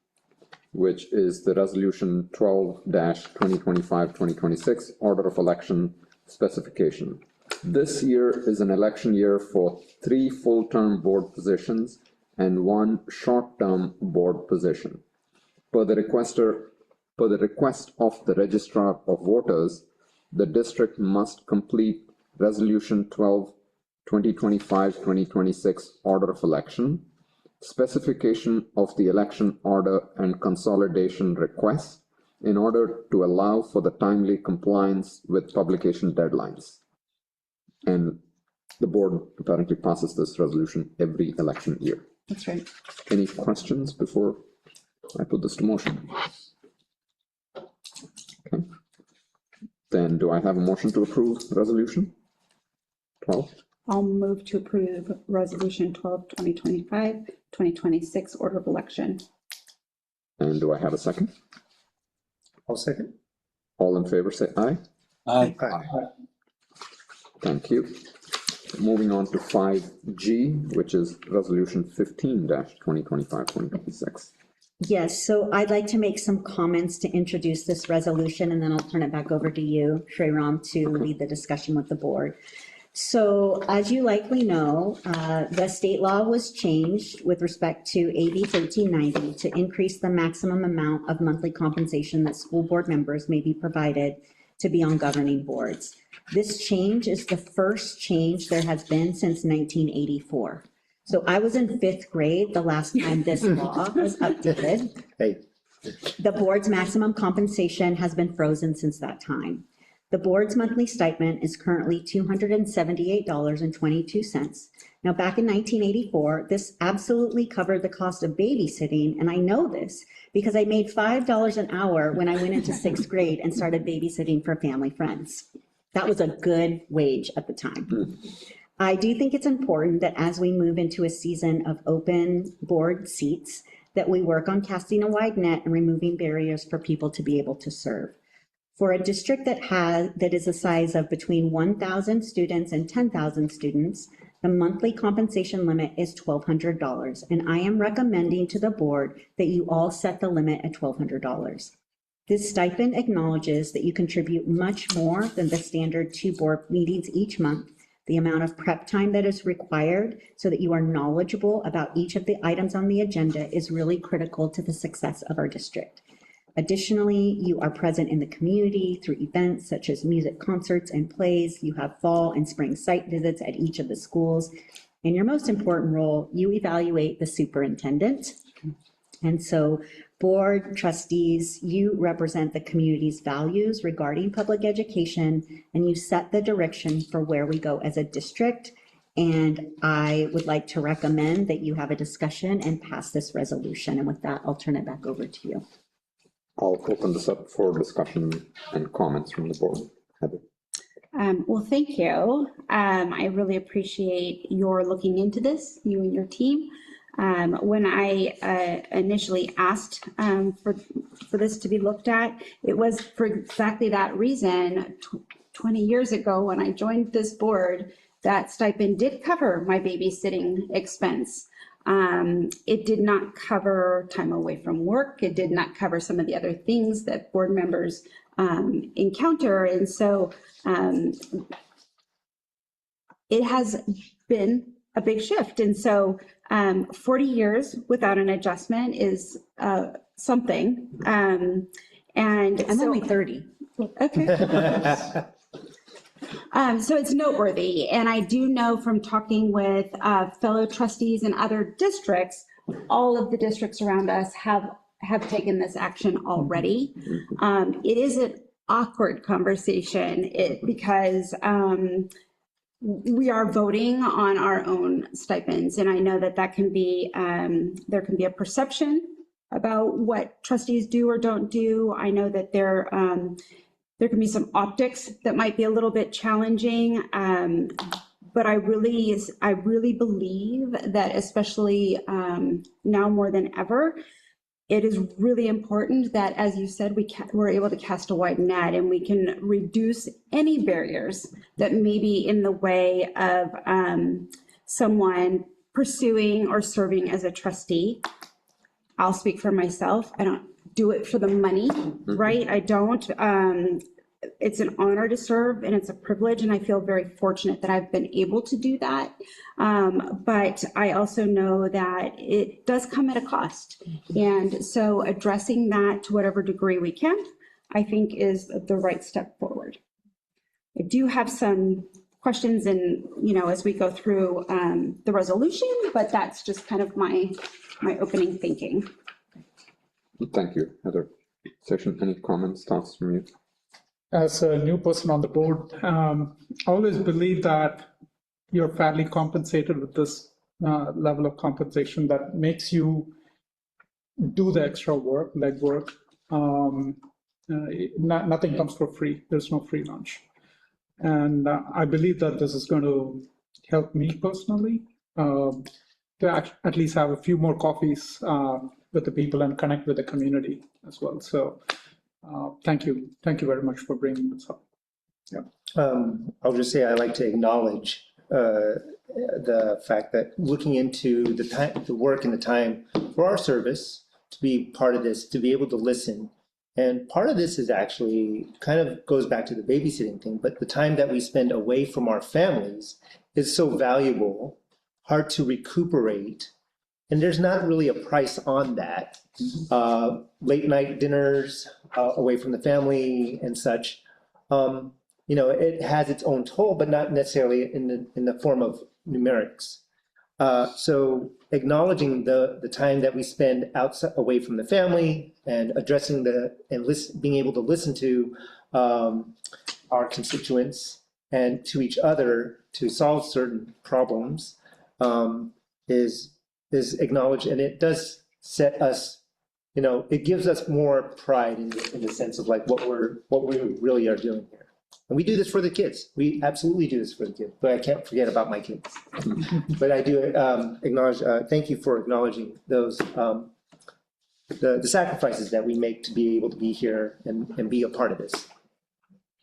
which is the resolution 12-2025-2026, order of election specification. This year is an election year for 3 full-term board positions and 1 short-term board position. Per the request of the Registrar of Voters, the district must complete Resolution 12-2025-2026 Order of Election, specification of the election order and consolidation request in order to allow for the timely compliance with publication deadlines. And the board apparently passes this resolution every election year. That's right. Any questions before I put this to motion? Okay. Then do I have a motion to approve resolution 12? I'll move to approve Resolution 12-2025-2026 Order of Election. And do I have a second? I'll second. All in favor, say aye. Aye. Thank you. Moving on to 5G, which is resolution 15-2025-2026. Yes, so I'd like to make some comments to introduce this resolution, and then I'll turn it back over to you, Shriram, to lead the discussion with the board. So as you likely know, the state law was changed with respect to AB 1390 to increase the maximum amount of monthly compensation that school board members may be provided to be on governing boards. This change is the first change there has been since 1984. So I was in 5th grade the last time this law was updated. Hey. The board's maximum compensation has been frozen since that time. The board's monthly stipend is currently $278.22. Now, back in 1984, this absolutely covered the cost of babysitting, and I know this because I made $5 an hour when I went into 6th grade and started babysitting for family friends. That was a good wage at the time. I do think it's important that as we move into a season of open board seats, that we work on casting a wide net and removing barriers for people to be able to serve. For a district that is the size of between 1,000 students and 10,000 students, the monthly compensation limit is $1,200, and I am recommending to the board that you all set the limit at $1,200. This stipend acknowledges that you contribute much more than the standard 2 board meetings each month, the amount of prep time that is required so that you are knowledgeable about each of the items on the agenda is really critical to the success of our district. Additionally, you are present in the community through events such as music concerts and plays. You have fall and spring site visits at each of the schools. In your most important role, you evaluate the superintendent. And so, board trustees, you represent the community's values regarding public education, and you set the direction for where we go as a district. And I would like to recommend that you have a discussion and pass this resolution. And with that, I'll turn it back over to you. I'll open this up for discussion and comments from the board. Heather. Well, thank you. I really appreciate your looking into this, you and your team. When I initially asked for this to be looked at, it was for exactly that reason. 20 years ago, when I joined this board, that stipend did cover my babysitting expense. It did not cover time away from work. It did not cover some of the other things that board members encounter. And so it has been a big shift. And so 40 years without an adjustment is something. And I'm only 30. Okay. So it's noteworthy. And I do know from talking with fellow trustees in other districts, all of the districts around us have taken this action already. It is an awkward conversation because we are voting on our own stipends. And I know that can be, there can be a perception about what trustees do or don't do. I know that there can be some optics that might be a little bit challenging, but I really believe that, especially now more than ever, it is really important that, as you said, we're able to cast a wide net and we can reduce any barriers that may be in the way of someone pursuing or serving as a trustee. I'll speak for myself. I don't do it for the money, right? I don't. It's an honor to serve and it's a privilege, and I feel very fortunate that I've been able to do that. But I also know that it does come at a cost. And so addressing that to whatever degree we can, I think is the right step forward. I do have some questions and, as we go through the resolution, but that's just kind of my opening thinking. Thank you, Heather. Session, any comments, thoughts from you? As a new person on the board, I always believe that you're fairly compensated with this level of compensation that makes you do the extra work, legwork. Nothing comes for free. There's no free lunch. And I believe that this is going to help me personally to at least have a few more coffees with the people and connect with the community as well. So thank you very much for bringing this up. Yeah. I'll just say I like to acknowledge the fact that looking into the work and the time for our service to be part of this, to be able to listen. And part of this is actually kind of goes back to the babysitting thing, but the time that we spend away from our families is so valuable, hard to recuperate. And there's not really a price on that. Late night dinners away from the family and such, it has its own toll, but not necessarily in the form of numerics. So acknowledging the time that we spend outside, away from the family, and addressing being able to listen to our constituents and to each other to solve certain problems is acknowledged, and it does set us. It gives us more pride in the sense of like what we really are doing here. And we do this for the kids. We absolutely do this for the kids, but I can't forget about my kids. But I do acknowledge, thank you for acknowledging those, the sacrifices that we make to be able to be here and be a part of this.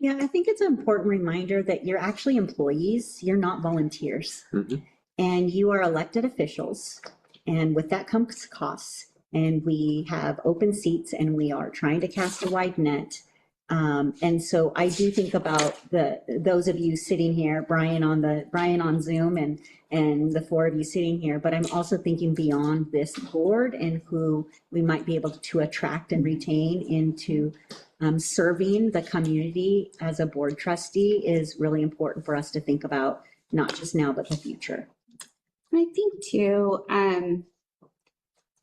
Yeah, I think it's an important reminder that you're actually employees, you're not volunteers. And you are elected officials, and with that comes costs. And we have open seats and we are trying to cast a wide net. And so I do think about those of you sitting here, Brian on Zoom and the four of you sitting here, but I'm also thinking beyond this board and who we might be able to attract and retain into serving the community as a board trustee is really important for us to think about, not just now, but the future. I think too,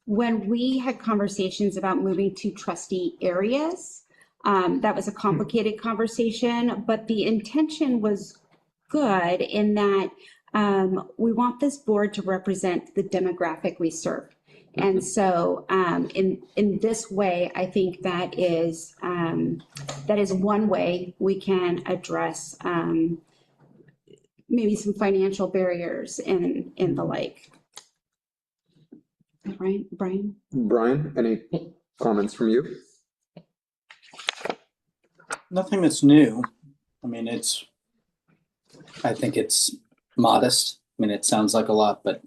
when we had conversations about moving to trustee areas, that was a complicated conversation, but the intention was good in that we want this board to represent the demographic we serve. And so in this way, I think that is one way we can address maybe some financial barriers and the like. Right, Brian? Brian, any comments from you? Nothing that's new. I mean, I think it's modest. I mean, it sounds like a lot, but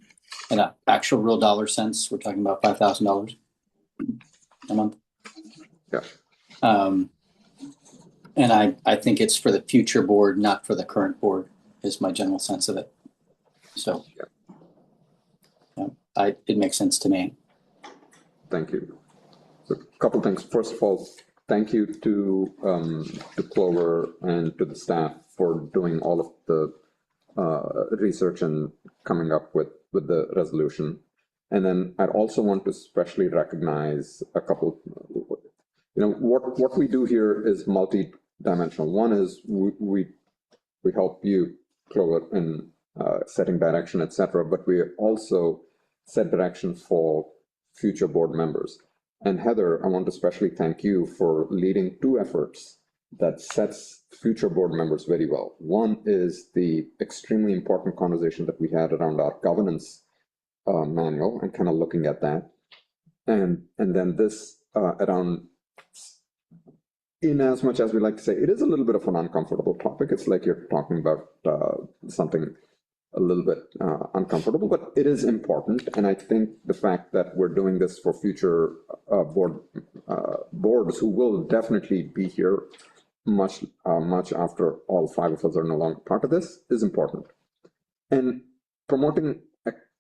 in an actual real dollar sense, we're talking about $5,000 a month. Yeah. And I think it's for the future board, not for the current board, is my general sense of it. So it makes sense to me. Thank you. So a couple things. First of all, thank you to Clover and to the staff for doing all of the research and coming up with the resolution. And then I'd also want to especially recognize a couple, what we do here is multi-dimensional. One is we help you, Clover, in setting direction, etc. But we also set direction for future board members. And Heather, I want to especially thank you for leading two efforts that sets future board members very well. One is the extremely important conversation that we had around our governance manual and kind of looking at that. And then this around, in as much as we like to say, it is a little bit of an uncomfortable topic. It's like you're talking about something a little bit uncomfortable, but it is important. And I think the fact that we're doing this for future boards who will definitely be here much after all five of us are no longer part of this is important. And promoting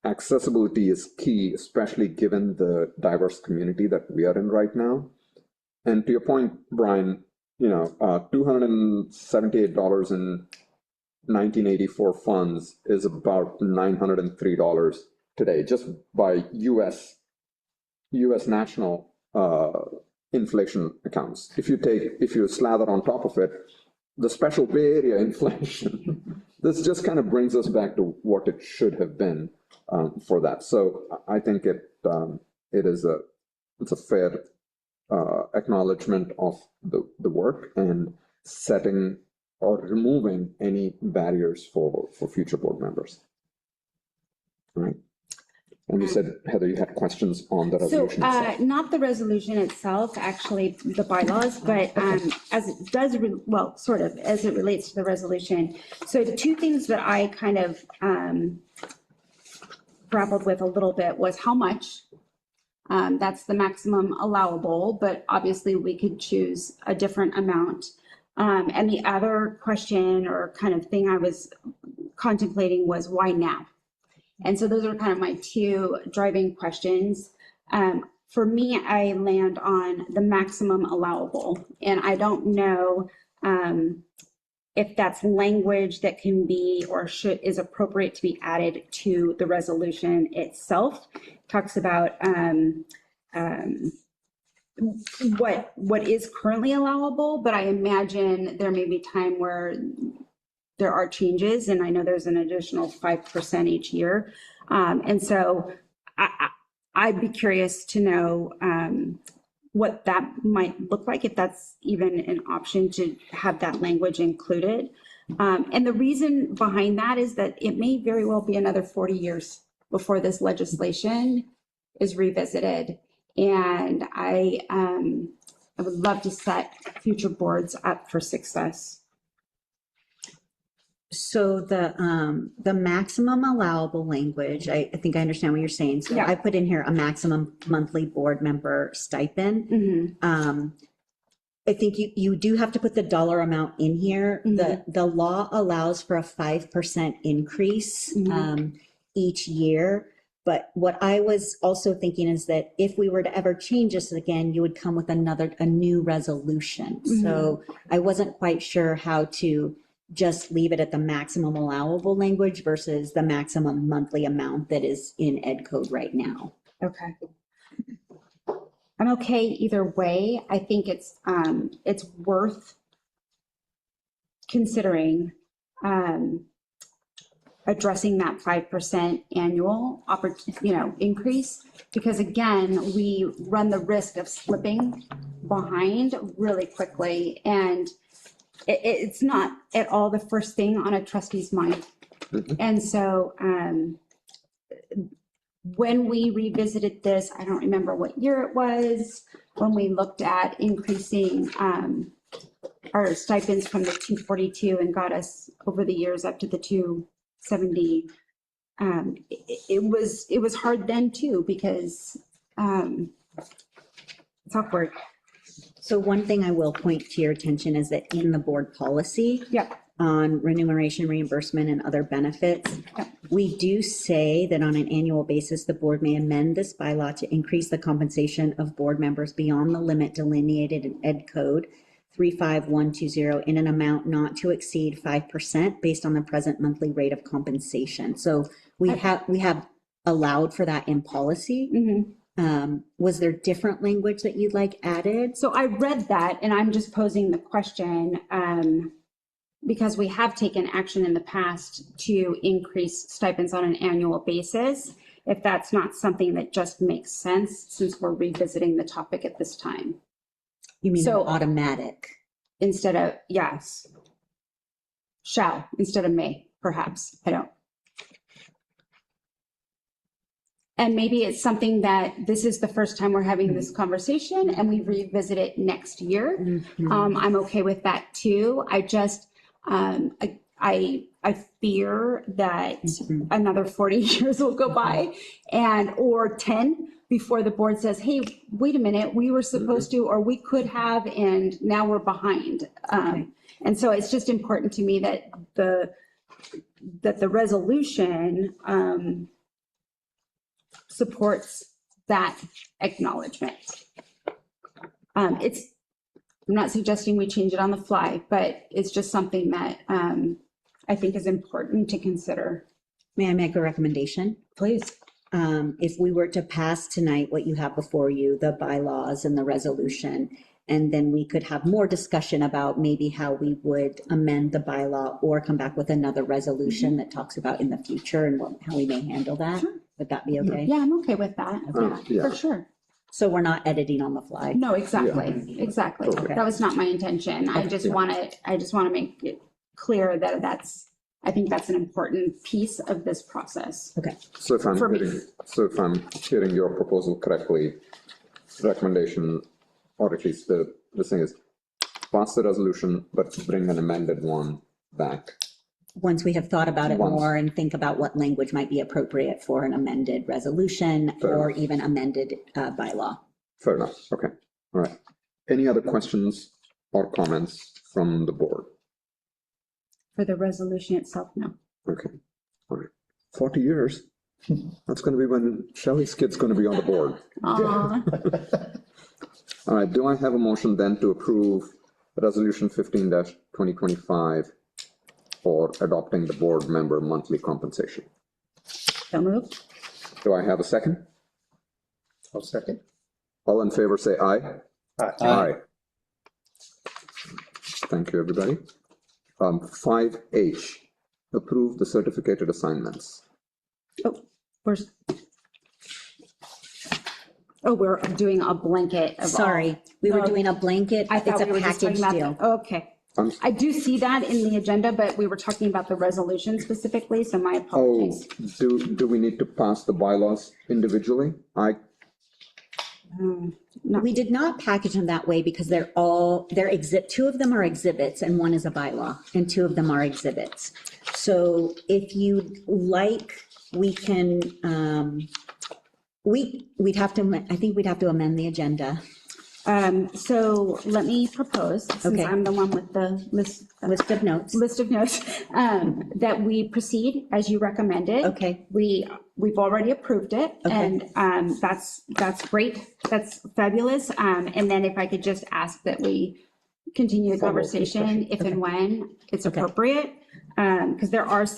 accessibility is key, especially given the diverse community that we are in right now. And to your point, Brian, $278 in 1984 funds is about $903 today, just by U.S. national inflation accounts. If you slather on top of it, the special Bay Area inflation, this just kind of brings us back to what it should have been for that. So I think it's a fair acknowledgement of the work and setting or removing any barriers for future board members. All right. And you said, Heather, you had questions on the resolution itself. Not the resolution itself, actually the bylaws, but as it does, sort of as it relates to the resolution. So the two things that I kind of grappled with a little bit was how much. That's the maximum allowable, but obviously we could choose a different amount. And the other question or kind of thing I was contemplating was why now? And so those are kind of my two driving questions. For me, I land on the maximum allowable, and I don't know if that's language that can be or is appropriate to be added to the resolution itself. It talks about what is currently allowable, but I imagine there may be time where there are changes, and I know there's an additional 5% each year. And so I'd be curious to know what that might look like, if that's even an option to have that language included. And the reason behind that is that it may very well be another 40 years before this legislation is revisited. And I would love to set future boards up for success. So the maximum allowable language, I think I understand what you're saying. So yeah. I put in here a maximum monthly board member stipend. Mm-hmm. I think you do have to put the dollar amount in here. The law allows for a 5% increase each year. But what I was also thinking is that if we were to ever change this again, you would come with a new resolution. So I wasn't quite sure how to just leave it at the maximum allowable language versus the maximum monthly amount that is in Ed Code right now. Okay. I'm okay either way. I think it's worth considering addressing that 5% annual increase, because again, we run the risk of slipping behind really quickly, and it's not at all the first thing on a trustee's mind. And so when we revisited this, I don't remember what year it was, when we looked at increasing our stipends from the 242 and got us over the years up to the 270. It was hard then too, because it's awkward. So one thing I will point to your attention is that in the board policy on remuneration, reimbursement, and other benefits, we do say that on an annual basis, the board may amend this bylaw to increase the compensation of board members beyond the limit delineated in Ed Code 35120 in an amount not to exceed 5% based on the present monthly rate of compensation. So we have allowed for that in policy. Was there different language that you'd like added? So I read that, and I'm just posing the question because we have taken action in the past to increase stipends on an annual basis. If that's not something that just makes sense, since we're revisiting the topic at this time. You mean so automatic? Instead of, yes. Shall instead of may, perhaps. I don't. And maybe it's something that this is the first time we're having this conversation and we revisit it next year. I'm okay with that too. I just, I fear that another 40 years will go by or 10 before the board says, hey, wait a minute, we were supposed to, or we could have, and now we're behind. And so it's just important to me that the resolution supports that acknowledgement. I'm not suggesting we change it on the fly, but it's just something that I think is important to consider. May I make a recommendation? Please. If we were to pass tonight what you have before you, the bylaws and the resolution, and then we could have more discussion about maybe how we would amend the bylaw or come back with another resolution that talks about in the future and how we may handle that. Sure. Would that be okay? Yeah, I'm okay with that. Yeah, for sure. So we're not editing on the fly? No, exactly. Exactly. Okay. That was not my intention. I just want to make it clear that I think that's an important piece of this process. Okay. So if I'm hearing your proposal correctly, recommendation, or at least the thing is, pass the resolution, but bring an amended one back. Once we have thought about it more and think about what language might be appropriate for an amended resolution or even amended bylaw. Fair enough. Okay. All right. Any other questions or comments from the board? For the resolution itself, no. Okay. All right. 40 years. That's going to be when Shelley's kid's going to be on the board. All right. Do I have a motion then to approve Resolution 15-2025 for adopting the board member monthly compensation? So moved. Do I have a second? I'll second. All in favor say aye. Aye. Aye. Thank you, everybody. 5H, approve the certificated assignments. We're doing a blanket of we were doing a blanket. I thought it's we were a just talking package about deal. Okay. I do see that in the agenda, but we were talking about the resolution specifically, so my apologies. Do we need to pass the bylaws individually? We did not package them that way because two of them are exhibits and one is a bylaw, and two of them are exhibits. So if you'd like, we can, I think we'd have to amend the agenda So let me propose, since Okay. I'm the one with the list of notes, that we proceed as you recommended. Okay. We've already approved it, Okay. and that's great. That's fabulous. And then if I could just ask that we continue the Follow conversation if and when it's Okay. appropriate. Because there's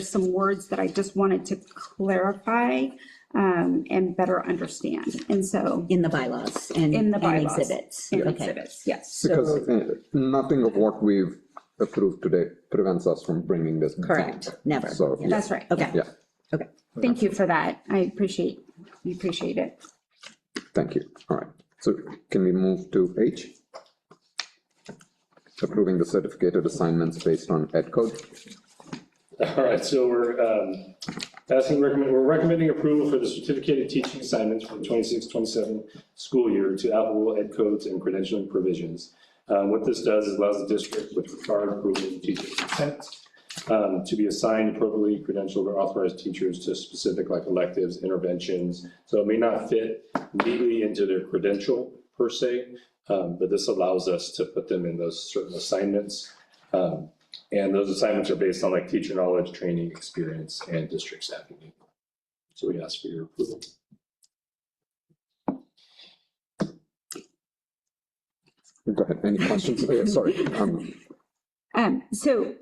some words that I just wanted to clarify and better understand. And so. In the bylaws and In the and bylaws. exhibits. And Okay. exhibits, yes. Because nothing of what we've approved today prevents us from bringing this. back. Correct, never. So, yeah. That's right, okay. Yeah, Okay. Thank you for that. We appreciate it. thank you. All right. So can we move to H? Approving the certificated assignments based on Ed code. All right, so we're recommending approval for the certificated teaching assignments for the 26-27 school year to applicable ed codes and credentialing provisions. What this does is allows the district with required approval of teacher consent to be assigned appropriately credentialed or authorized teachers to specific like electives, interventions. So it may not fit neatly into their credential per se, but this allows us to put them in those certain assignments. And those assignments are based on like teacher knowledge, training, experience, and district staffing. So we ask for your approval. Go ahead. Any questions? Sorry. So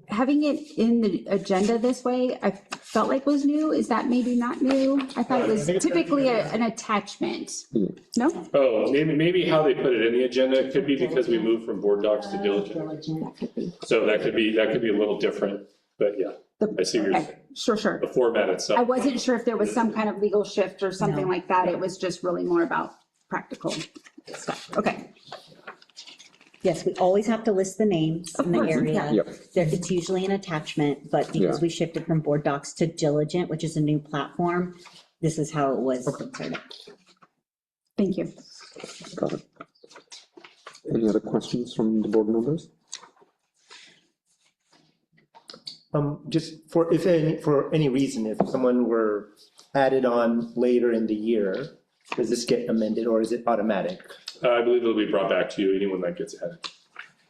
having it in the agenda this way, I felt like was new. Is that maybe not new? I thought it was typically an attachment. No? Oh, maybe how they put it in the agenda could be because we moved from board docs to diligent. So that could be a little different, but yeah, I see what you're saying. Sure. The format itself. I wasn't sure if there was some kind of legal shift or something No. like that. It was just really more about practical stuff. Okay. Yes, we always have to list the names in the course, area. yeah. Yep. It's usually an attachment, but because Yeah. we shifted from board docs to Diligent, which is a new platform, this is how it was inserted. Thank you. Got it. Any other questions from the board members? Just for any reason, if someone were added on later in the year, does this get amended or is it automatic? I believe it'll be brought back to you, anyone that gets added.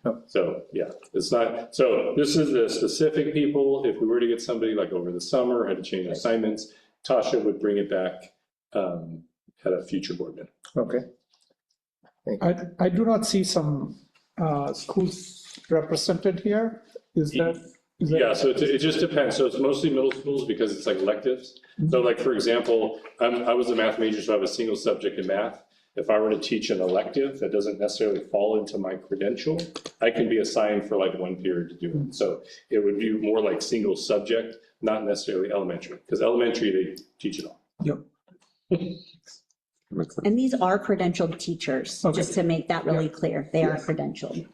Oh. So, yeah, it's not, so this is the specific people. If we were to get somebody like over the summer, had to change assignments, Tasha would bring it back at a future board meeting. Okay. I do not see some schools represented here. Is that? Yeah, so it just depends. So it's mostly middle schools because it's like electives. So like, for example, I was a math major, so I have a single subject in math. If I were to teach an elective that doesn't necessarily fall into my credential, I can be assigned for like one period to do it. So it would be more like single subject, not necessarily elementary, because elementary, they teach it all. Yep. And these are credentialed teachers, Okay. just to make that really clear. They are credentialed.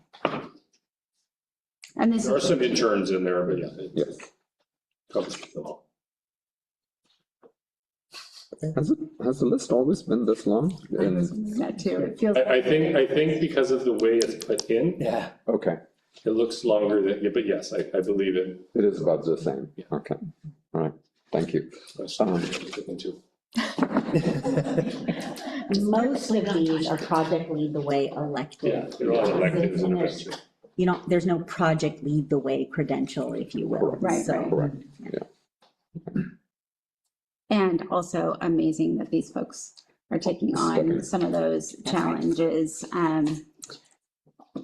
And this There are is, some interns in there, but yeah. Yes. Covers them all. Has the list always been this long? that too. It feels. I think because of the way it's put in, Yeah. Okay, it looks longer than, yeah, but yes, I believe it. it is about the same. Okay, all right, thank you. That's what I'm looking to. Most of these are Project Lead the Way elected. Yeah, they're all electives and events. You know, there's no Project Lead the Way credential, if you will. Right, So, right. Correct, And also amazing that these folks are taking on some of those challenges in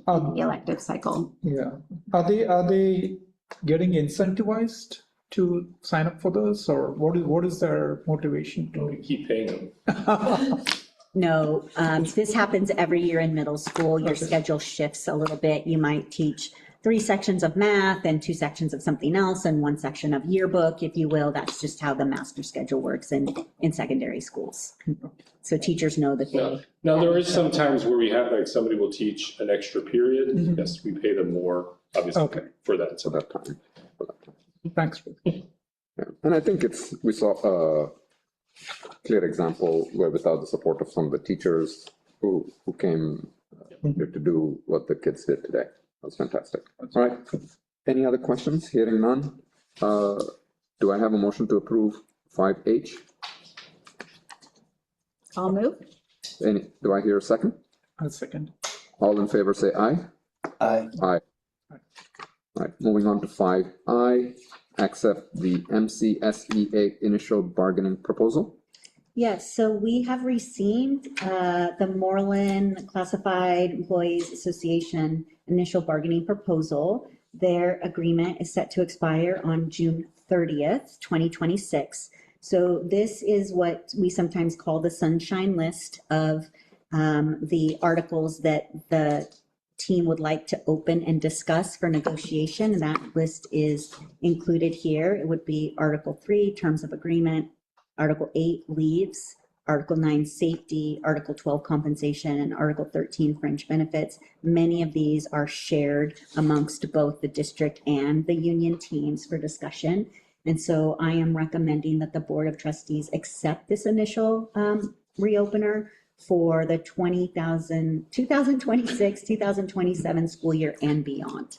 the elective cycle. Yeah. Are they getting incentivized to sign up for this, or what is their motivation to? We keep paying them. No, this happens every year in middle school. Your schedule shifts a little bit. You might teach 3 sections of math and 2 sections of something else and 1 section of yearbook, if you will. That's just how the master schedule works in secondary schools. So teachers know that they. Now, there is some times where we have, like, somebody will teach an extra period. Mhm. Yes, we pay them more, obviously, Okay. for that. for that time. Thanks. Yeah. And I think we saw a clear example where without the support of some of the teachers who came here to do what the kids did today. That was fantastic. All right, any other questions? Hearing none. Do I have a motion to approve 5H? I'll move. Do I hear a second? I'll second. All in favor, say aye. Aye. Aye. All right, moving on to 5I, accept the MCSEA initial bargaining proposal. Yes, so we have received the Moreland Classified Employees Association initial bargaining proposal. Their agreement is set to expire on June 30th, 2026. So this is what we sometimes call the sunshine list of the articles that the team would like to open and discuss for negotiation. And that list is included here. It would be Article 3, Terms of Agreement, Article 8, Leaves, Article 9, Safety, Article 12, Compensation, and Article 13, Fringe Benefits. Many of these are shared amongst both the district and the union teams for discussion. And so I am recommending that the Board of Trustees accept this initial reopener for the 2026, 2027 school year and beyond.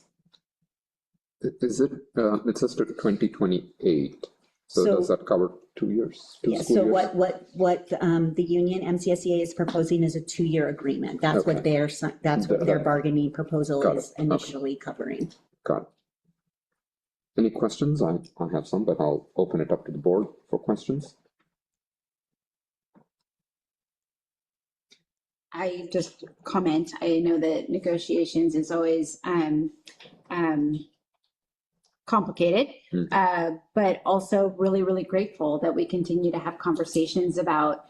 Is it, it says to 2028, so So- does that cover 2 years? Two Yes, school so years? what the union MCSEA is proposing is a 2-year agreement. That's what Okay. that's what their bargaining proposal Got it. is initially covering. Got it. Any questions? I have some, but I'll open it up to the board for questions. I just comment, I know that negotiations is always complicated, but also really, really grateful that we continue to have conversations about,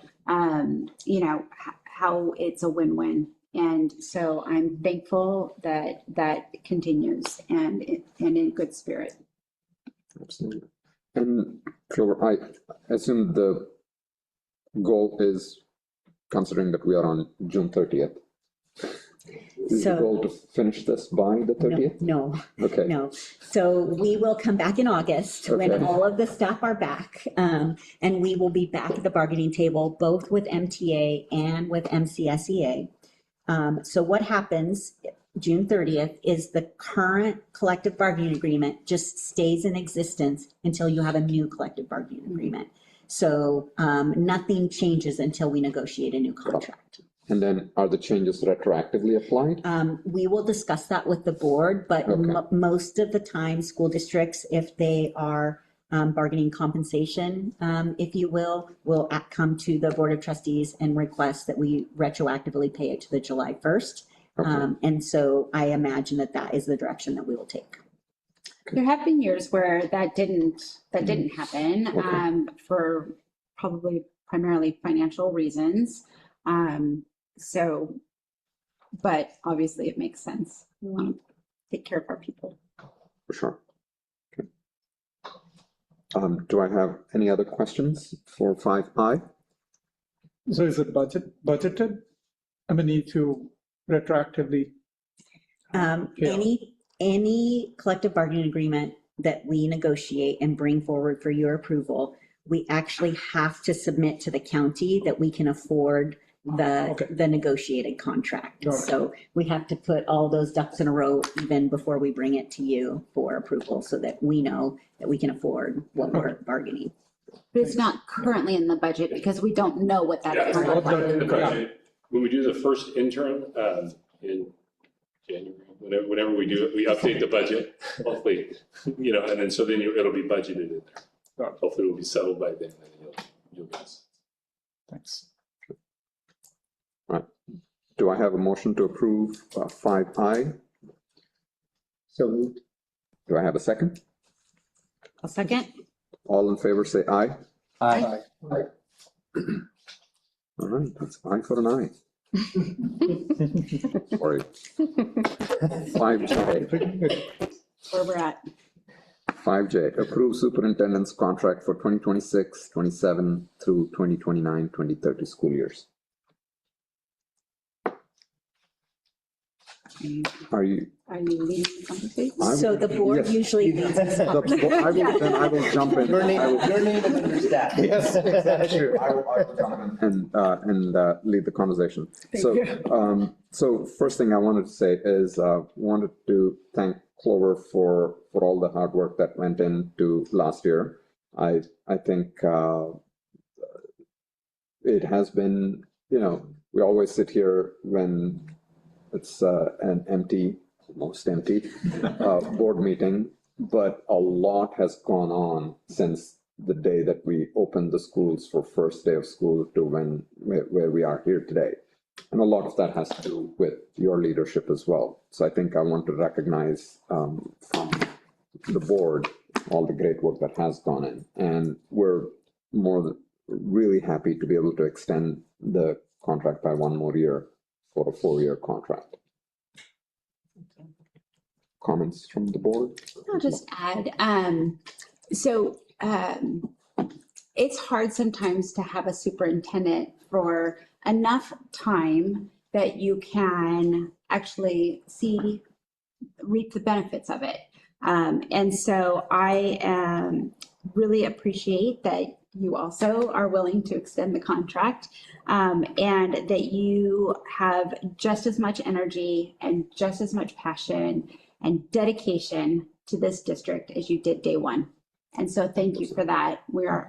how it's a win-win. And so I'm thankful that that continues and in good spirit. Absolutely. And Clover, I assume the goal is, considering that we are on June 30th, is the So- goal to finish this by the 30th? No, Okay. no. So we will come back in August when Okay. all of the staff are back. And we will be back at the bargaining table, both with MTA and with MCSEA. So what happens June 30th is the current collective bargaining agreement just stays in existence until you have a new collective bargaining agreement. So nothing changes until we negotiate a new contract. And then are the changes retroactively applied? We will discuss that with the board, but most of the time, school districts, if they are bargaining compensation, if you will come to the Board of Trustees and request that we retroactively pay it to the July 1st. And so I imagine that that is the direction that we will take. There have been years where that didn't happen for probably primarily financial reasons. So, but obviously it makes sense. We want to take care of our people. For sure. Okay. Do I have any other questions for 5I? So is it budgeted? I mean, need to retroactively. Any collective bargaining agreement that we negotiate and bring forward for your approval, we actually have to submit to the county that we can afford the negotiated contract. Got it. So we have to put all those ducks in a row even before we bring it to you for approval so that we know that we can afford what we're bargaining. But it's not currently in the budget because we don't know what that Yeah, it's current not in the budget is. budget. When we do the first interim in January, whenever we do it, we update the budget, hopefully, and then so then it'll be budgeted in there. Hopefully it'll be settled by then, and you'll get us. Thanks. Right. Do I have a motion to approve 5I? So moved. Do I have a second? A second? All in favor, say aye. Aye. All right, that's aye for an aye. Sorry. 5J. Where we're at. 5J, approve superintendent's contract for 2026, 27 through 2029, 2030 school years. Are you? leading the conversation? So the board Yes. usually. Then I will jump in. Your name is under staff. Yes, that's true. I will jump in and lead the conversation. So first thing I wanted to say is wanted to thank Clover for all the hard work that went into last year. I think it has been, we always sit here when it's an empty, almost empty board meeting, but a lot has gone on since the day that we opened the schools for first day of school to where we are here today. And a lot of that has to do with your leadership as well. So I think I want to recognize from the board all the great work that has gone in. And we're really happy to be able to extend the contract by one more year for a 4-year contract. Comments from the board? I'll just add, it's hard sometimes to have a superintendent for enough time that you can actually reap the benefits of it. And so I really appreciate that you also are willing to extend the contract, and that you have just as much energy and just as much passion and dedication to this district as you did day one. And so thank you for that.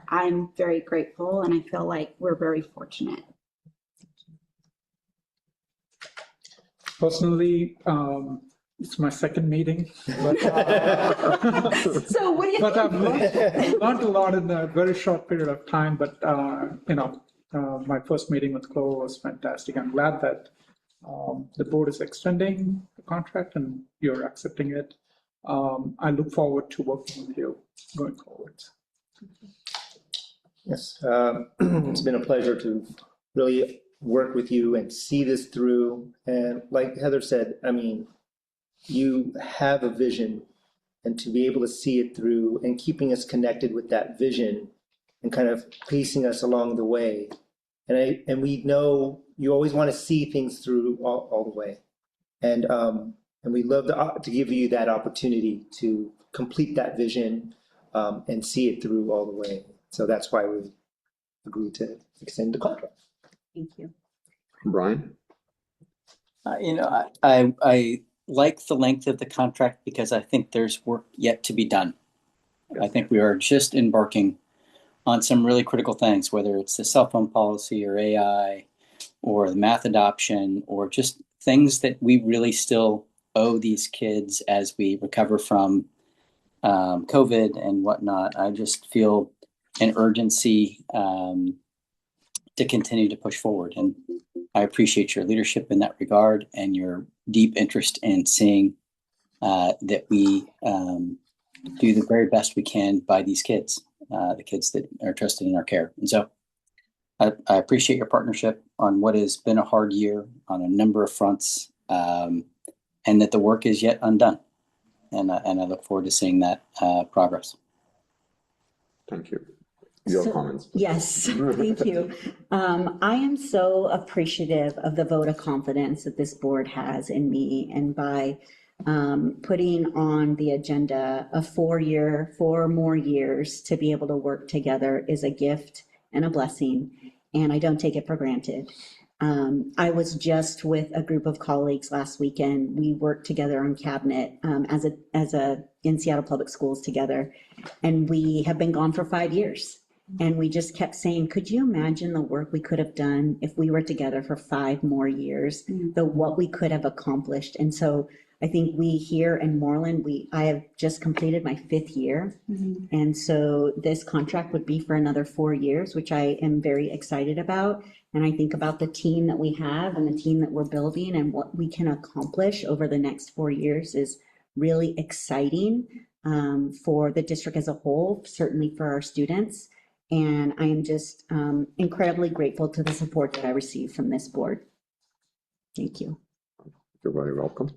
I'm very grateful, and I feel like we're very fortunate. Personally, it's my second meeting. But, so what do you but I've learned a lot in a very short period of time. But my first meeting with Clover was fantastic. I'm glad that the board is extending the contract and you're accepting it. I look forward to working with you going forward. Yes, it's been a pleasure to really work with you and see this through. And like Heather said, I mean, you have a vision, and to be able to see it through and keeping us connected with that vision and kind of pacing us along the way. And we know you always want to see things through all the way. And we love to give you that opportunity to complete that vision and see it through all the way. So that's why we agreed to extend the contract. Thank you. Brian? I like the length of the contract because I think there's work yet to be done. I think we are just embarking on some really critical things, whether it's the cell phone policy or AI or the math adoption or just things that we really still owe these kids as we recover from COVID and whatnot. I just feel an urgency to continue to push forward. And I appreciate your leadership in that regard and your deep interest in seeing that we do the very best we can by these kids, the kids that are trusted in our care. And so I appreciate your partnership on what has been a hard year on a number of fronts, and that the work is yet undone. And I look forward to seeing that progress. Thank you. Your comments. Yes, thank you. I am so appreciative of the vote of confidence that this board has in me, and by putting on the agenda a 4 more years to be able to work together is a gift and a blessing, and I don't take it for granted. I was just with a group of colleagues last weekend. We worked together on cabinet in Seattle Public Schools together, and we have been gone for 5 years. And we just kept saying, could you imagine the work we could have done if we were together for 5 more years, what we could have accomplished? And so I think we here in Moreland, I have just completed my 5th year. And so this contract would be for another 4 years, which I am very excited about. And I think about the team that we have and the team that we're building and what we can accomplish over the next 4 years is really exciting for the district as a whole, certainly for our students. And I am just incredibly grateful to the support that I received from this board. Thank you. You're very welcome.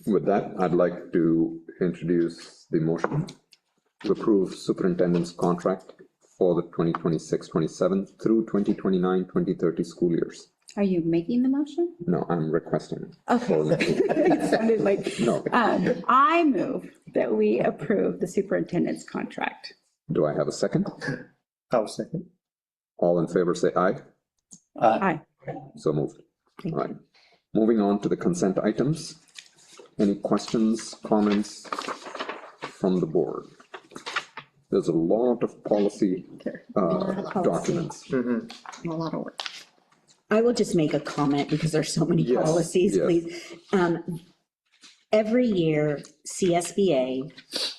With that, I'd like to introduce the motion to approve superintendent's contract for the 2026-27 through 2029-2030 school years. Are you making the motion? No, I'm requesting. Okay. It sounded like, no. I move that we approve the superintendent's contract. Do I have a second? I'll second. All in favor say aye. Aye. So moved. All right. Moving on to the consent items. Any questions, comments from the board? There's a lot of policy documents. A lot of work. I will just make a comment because there's so many Yes, policies, yes. please. Every year, CSBA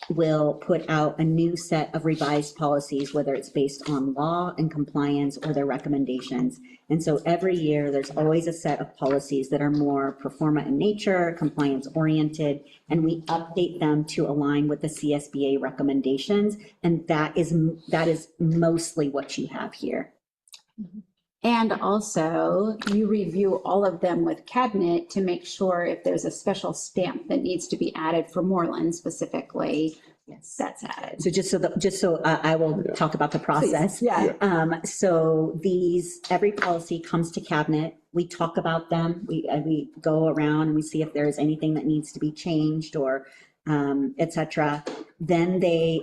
will put out a new set of revised policies, whether it's based on law and compliance or their recommendations. And so every year, there's always a set of policies that are more pro forma in nature, compliance oriented, and we update them to align with the CSBA recommendations. And that is mostly what you have here. And also, you review all of them with cabinet to make sure if there's a special stamp that needs to be added for Moreland specifically, yes, that's added. So just so I will talk about the process. Please, yeah. So every policy comes to cabinet. We talk about them. We go around and we see if there's anything that needs to be changed or et cetera. Then they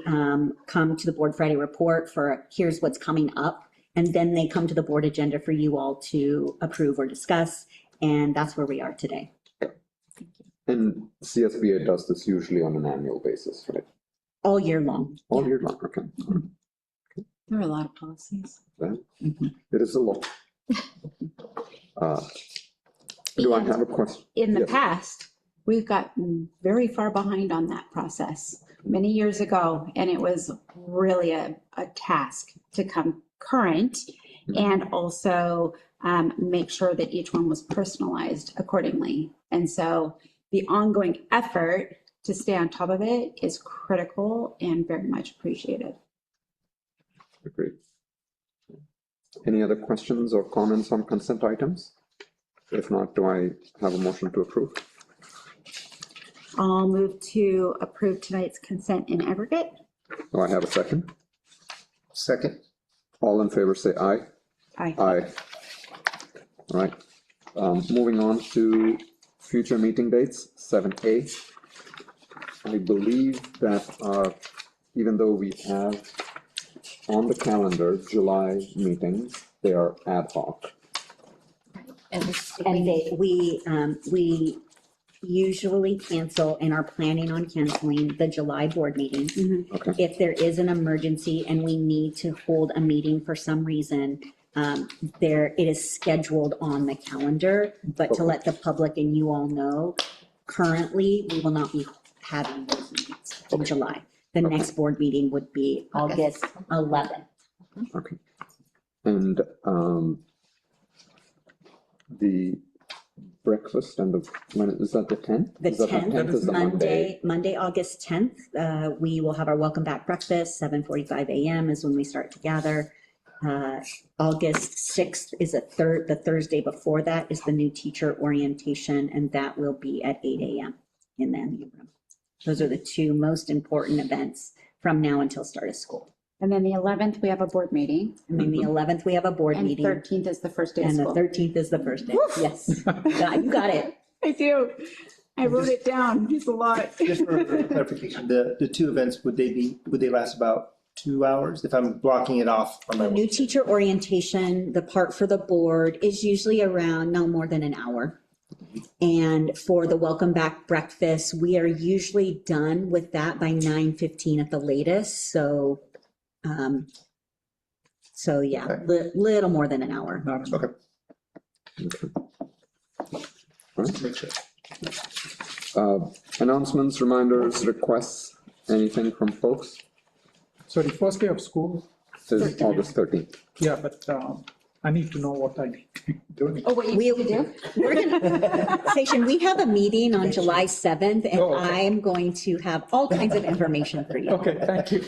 come to the board Friday report for here's what's coming up. And then they come to the board agenda for you all to approve or discuss. And that's where we are today. And CSBA does this usually on an annual basis, right? All year long. All year long, okay. There are a lot of policies. It is a lot. Do I have a question? In the Yes. past, we've gotten very far behind on that process many years ago, and it was really a task to come current and also make sure that each one was personalized accordingly. And so the ongoing effort to stay on top of it is critical and very much appreciated. Agreed. Any other questions or comments on consent items? If not, do I have a motion to approve? I'll move to approve tonight's consent in aggregate. Do I have a second? Second. All in favor, say aye. Aye. Aye. All right. Moving on to future meeting dates, 7A. I believe that even though we have on the calendar July meetings, they are ad hoc. And we usually cancel and are planning on canceling the July board meeting. Okay. If there is an emergency and we need to hold a meeting for some reason, it is scheduled on the calendar, but to let the public and you all know, currently, we will not be having those meetings in July. The next board meeting would be August 11th. Okay. And the breakfast and when is that, the 10th? The Is that 10th is is the Monday, August 10th. We will have our welcome back breakfast, 7:45 a.m. is when we start to gather. August 6th is the Thursday before that is the new teacher orientation, and that will be at 8 a.m. in the MU room. Those are the two most important events from now until start of school. And then the 11th, we have a board meeting. And then the 11th, we have a board meeting. And 13th is the first day of And the school. 13th is the first day. Yes. You got it. I do. I wrote it down. It's a lot. Just for clarification, the two events, would they last about 2 hours if I'm blocking it off on my? New teacher orientation, the part for the board is usually around no more than an hour. And for the welcome back breakfast, we are usually done with that by 9:15 at the latest. So yeah, little more than an hour. Okay. Make sure. Announcements, reminders, requests, anything from folks? So the first day of school, Is August 13th. yeah, but I need to know what I need to do. Oh, what you need to do? We're gonna, Station, we have a meeting on July 7th, and Oh, okay. I am going to have all kinds of information for you. Okay, thank you.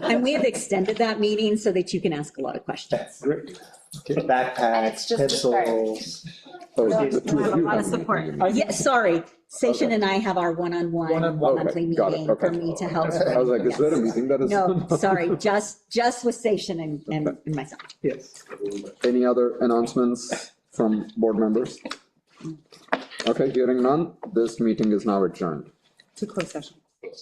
And we have extended that meeting so that you can ask a lot of questions. Great. Backpacks, just the start. pencils. We'll have a lot of support. Yeah, sorry, Station and I have our one-on-one monthly Got it, meeting okay. for me to help. I was like, is there a meeting that is? No, sorry, just with Station and myself. Yes. Any other announcements from board members? Okay, hearing none, this meeting is now adjourned. To close session.